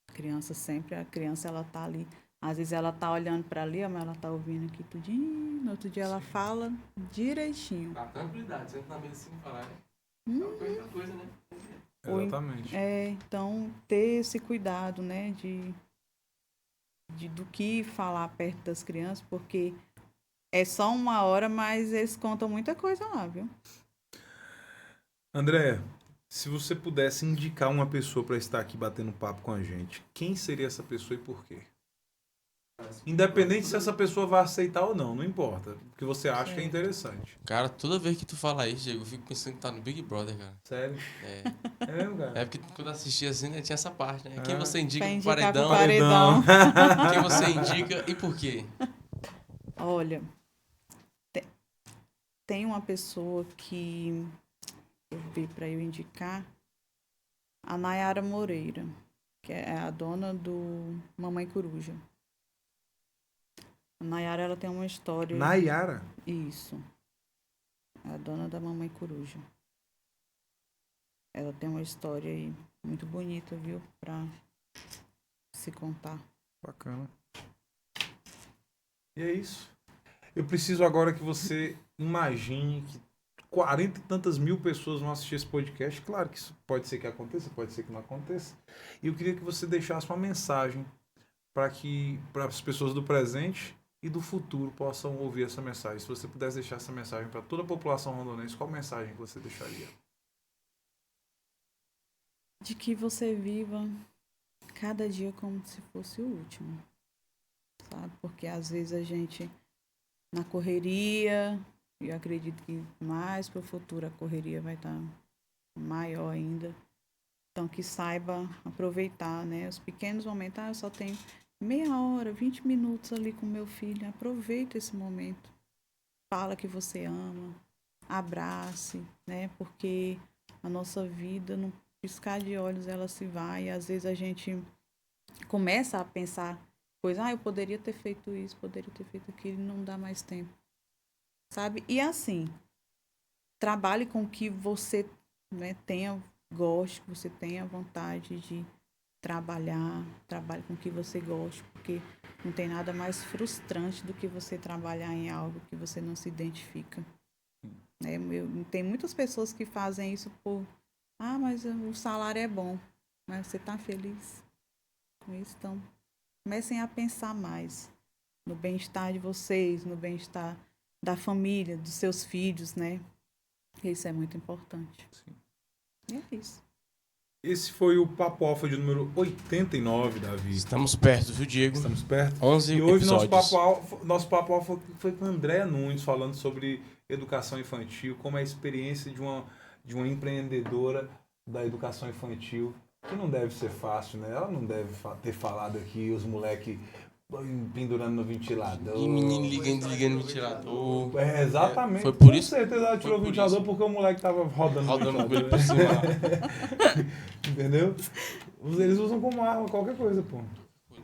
Speaker 4: a criança ela tá ali. Às vezes ela tá olhando para ali, mas ela tá ouvindo aqui tudinho. No outro dia ela fala direitinho.
Speaker 2: A tranquilidade, senta na mesa assim falar. É uma coisa, né?
Speaker 1: Exatamente.
Speaker 4: Então, ter esse cuidado, né, do que falar perto das crianças, porque é só 1 hora, mas eles contam muita coisa lá, viu?
Speaker 1: André, se você pudesse indicar uma pessoa para estar aqui batendo papo com a gente, quem seria essa pessoa e por quê? Independente se essa pessoa vai aceitar ou não importa. Porque você acha que é interessante.
Speaker 2: Cara, toda vez que tu fala isso, Diego, eu fico pensando que tá no Big Brother, cara.
Speaker 1: Sério?
Speaker 2: É.
Speaker 1: É mesmo, cara?
Speaker 2: É porque quando eu assistia assim, né, tinha essa parte, né? Quem
Speaker 1: Ah.
Speaker 2: você indica
Speaker 4: Pra
Speaker 2: pro
Speaker 4: indicar pro
Speaker 2: paredão,
Speaker 4: paredão.
Speaker 2: quem você indica e por quê?
Speaker 4: Olha, tem uma pessoa que eu vi para eu indicar, a Nayara Moreira, que é a dona do Mamãe Coruja. A Nayara, ela tem uma história...
Speaker 1: Nayara?
Speaker 4: Isso. É a dona da Mamãe Coruja. Ela tem uma história aí muito bonita, viu? Pra se contar.
Speaker 1: Bacana. E é isso. Eu preciso agora que você imagine que 40 e tantas mil pessoas vão assistir esse podcast. Claro que isso pode ser que aconteça, pode ser que não aconteça. E eu queria que você deixasse uma mensagem para as pessoas do presente e do futuro possam ouvir essa mensagem. Se você pudesse deixar essa mensagem para toda a população rondonense, qual mensagem que você deixaria?
Speaker 4: De que você viva cada dia como se fosse o último, sabe? Porque às vezes a gente, na correria, e eu acredito que mais para o futuro a correria vai estar maior ainda. Então, que saiba aproveitar, né? Os pequenos momentos, eu só tenho meia hora, 20 minutos ali com meu filho. Aproveita esse momento. Fala que você ama, abrace, né? Porque a nossa vida, no piscar de olhos, ela se vai. E às vezes a gente começa a pensar coisa, eu poderia ter feito isso, poderia ter feito aquilo, e não dá mais tempo. Sabe? E assim, trabalhe com o que você, né, goste, que você tenha vontade de trabalhar, trabalhe com o que você goste, porque não tem nada mais frustrante do que você trabalhar em algo que você não se identifica. Né? Tem muitas pessoas que fazem isso por, mas o salário é bom, mas você está feliz com isso? Então, comecem a pensar mais no bem-estar de vocês, no bem-estar da família, dos seus filhos, né? Isso é muito importante.
Speaker 1: Sim.
Speaker 4: E é isso.
Speaker 1: Esse foi o Papo Alfa de número 89, Davi.
Speaker 2: Estamos perto, viu, Diego?
Speaker 1: Estamos perto.
Speaker 2: 11
Speaker 1: E hoje
Speaker 2: episódios.
Speaker 1: nosso Papo Alfa foi com a Andréa Nunes, falando sobre educação infantil, como é a experiência de uma empreendedora da educação infantil, que não deve ser fácil, né? Ela não deve ter falado aqui, os moleques pendurando no ventilador.
Speaker 2: E menino ligando no ventilador.
Speaker 1: Exatamente.
Speaker 2: Foi por isso?
Speaker 1: Com certeza ela tirou o ventilador porque o moleque tava rodando
Speaker 2: com ele por cima lá.
Speaker 1: Entendeu? Eles usam como arma qualquer coisa, pô.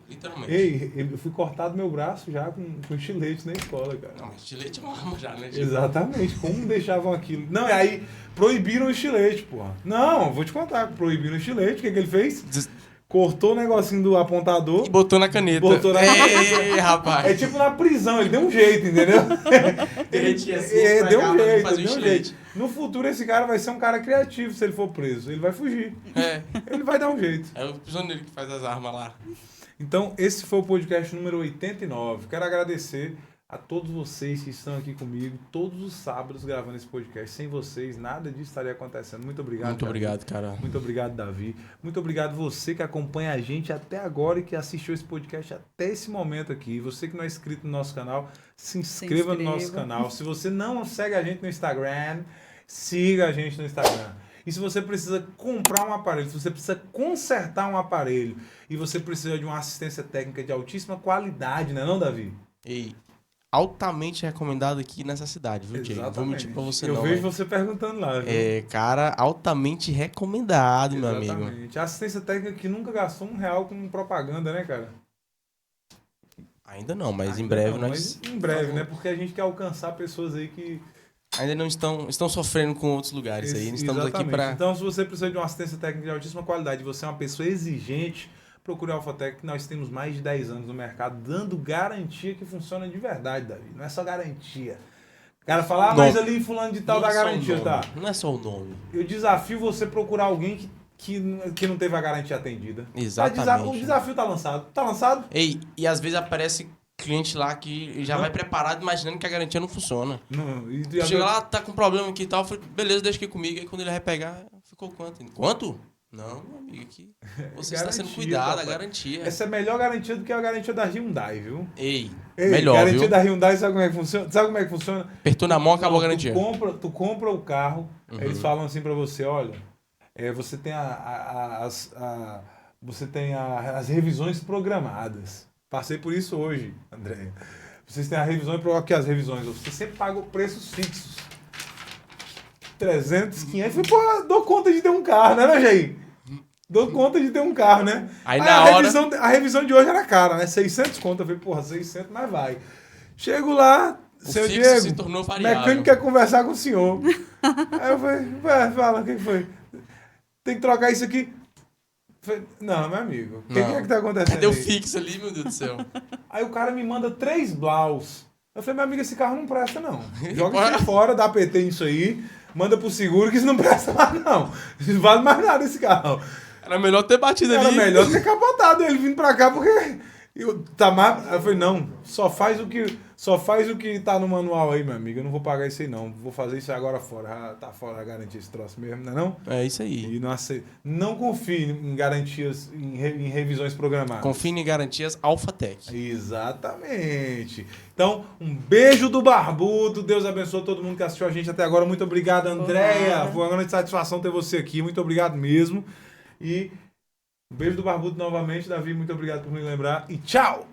Speaker 2: Literalmente.
Speaker 1: Ei, eu fui cortado meu braço já com estilete na escola, cara.
Speaker 2: Não, mas estilete é uma arma já, né?
Speaker 1: Exatamente. Como deixavam aquilo? Não, e aí proibiram o estilete, porra. Não, vou te contar. Proibiram o estilete. O que ele fez? Cortou o negocinho do apontador.
Speaker 2: E botou na caneta. Ei, rapaz.
Speaker 1: É tipo na prisão, ele deu um jeito, entendeu?
Speaker 2: Derretia assim,
Speaker 1: deu um jeito,
Speaker 2: fazia
Speaker 1: deu um jeito. No futuro esse cara vai ser um cara criativo se ele for preso. Ele vai fugir. Ele vai dar um jeito.
Speaker 2: É o prisioneiro que faz as armas lá.
Speaker 1: Então, esse foi o podcast número 89. Quero agradecer a todos vocês que estão aqui comigo todos os sábados gravando esse podcast. Sem vocês, nada disso estaria acontecendo. Muito obrigado.
Speaker 2: Muito obrigado, cara.
Speaker 1: Muito obrigado, Davi. Muito obrigado você que acompanha a gente até agora e que assistiu esse podcast até esse momento aqui. Você que não é inscrito no nosso canal, se inscreva no nosso canal. Se você não segue a gente no Instagram, siga a gente no Instagram. E se você precisa comprar um aparelho, se você precisa consertar um aparelho e você precisa de uma assistência técnica de altíssima qualidade, não é não, Davi?
Speaker 2: Ei, altamente recomendado aqui nessa cidade, viu, Diego? Não vou mentir pra você,
Speaker 1: eu
Speaker 2: não.
Speaker 1: Eu vejo você perguntando lá, viu?
Speaker 2: Cara, altamente recomendado,
Speaker 1: Exatamente.
Speaker 2: meu amigo.
Speaker 1: Exatamente. Assistência técnica que nunca gastou R$1 com propaganda, né, cara?
Speaker 2: Ainda não, mas
Speaker 1: Ainda
Speaker 2: em breve
Speaker 1: não,
Speaker 2: nós...
Speaker 1: Mas em breve, né? Porque a gente quer alcançar pessoas aí que...
Speaker 2: ainda não estão sofrendo com outros lugares aí. Estamos aqui para...
Speaker 1: Então, se você precisa de uma assistência técnica de altíssima qualidade, você é uma pessoa exigente, procure a Alphatec, que nós temos mais de 10 anos no mercado, dando garantia que funciona de verdade, Davi. Não é só garantia. O cara fala, mas ali fulano de tal dá garantia, tá?
Speaker 2: Não é só o nome.
Speaker 1: Eu desafio você procurar alguém que não teve a garantia atendida.
Speaker 2: Exatamente.
Speaker 1: O desafio tá lançado. Tá lançado?
Speaker 2: Ei, e às vezes aparece cliente lá que já vai preparado imaginando que a garantia não funciona. Chega lá, tá com problema aqui e tal, eu falei, beleza, deixa aqui comigo. Aí quando ele vai pegar, ficou quanto? Quanto? Não, meu amigo, aqui você está sendo
Speaker 1: Garantia,
Speaker 2: cuidado, a
Speaker 1: papai.
Speaker 2: garantia.
Speaker 1: Essa é a melhor garantia do que a garantia da Hyundai, viu?
Speaker 2: Ei,
Speaker 1: Ei,
Speaker 2: melhor,
Speaker 1: garantia
Speaker 2: viu?
Speaker 1: da Hyundai, sabe como é que funciona? Sabe como é que funciona?
Speaker 2: Apertou na mão, acabou a
Speaker 1: Não,
Speaker 2: garantia.
Speaker 1: Tu compra o carro,
Speaker 2: Uhum.
Speaker 1: eles falam assim pra você, olha, você tem você tem as revisões programadas. Passei por isso hoje, André. Vocês têm a revisão e aqui as revisões. Você sempre paga preços fixos. 300, 500. Eu falei, pô, dou conta de ter um carro, né, Jair? Dou conta de ter um carro, né?
Speaker 2: Aí na hora...
Speaker 1: A revisão de hoje era cara, né? 600 conto. Eu falei, porra, 600, mas vai. Chego lá, seu
Speaker 2: fixo
Speaker 1: Diego,
Speaker 2: se tornou
Speaker 1: o
Speaker 2: variável.
Speaker 1: mecânico quer conversar com o senhor. Aí eu falei, fala, o que foi? Tem que trocar isso aqui. Eu falei, não, meu amigo, o que é que tá acontecendo?
Speaker 2: Cadê o
Speaker 1: aí?
Speaker 2: fixo ali, meu Deus do céu?
Speaker 1: Aí o cara me manda 3 blaus. Eu falei, meu amigo, esse carro não presta, não. Joga isso fora, dá PT nisso aí, manda pro seguro, que isso não presta mais, não. Não vale mais nada esse carro.
Speaker 2: Era melhor ter batido
Speaker 1: Era
Speaker 2: ali.
Speaker 1: melhor ter capotado ele vindo pra cá, porque eu falei, não, só faz o que tá no manual aí, meu amigo. Eu não vou pagar isso aí, não. Vou fazer isso agora fora. Já tá fora a garantia esse troço mesmo, não é não?
Speaker 2: É isso aí.
Speaker 1: E não confie em garantias, em revisões programadas.
Speaker 2: Confie em garantias Alphatec.
Speaker 1: Exatamente. Então, um beijo do Barbudo. Deus abençoe todo mundo que assistiu a gente até agora. Muito obrigado, Andréia. Foi uma grande satisfação ter você aqui. Muito obrigado mesmo. E um beijo do Barbudo novamente. Davi, muito obrigado por me lembrar. E tchau!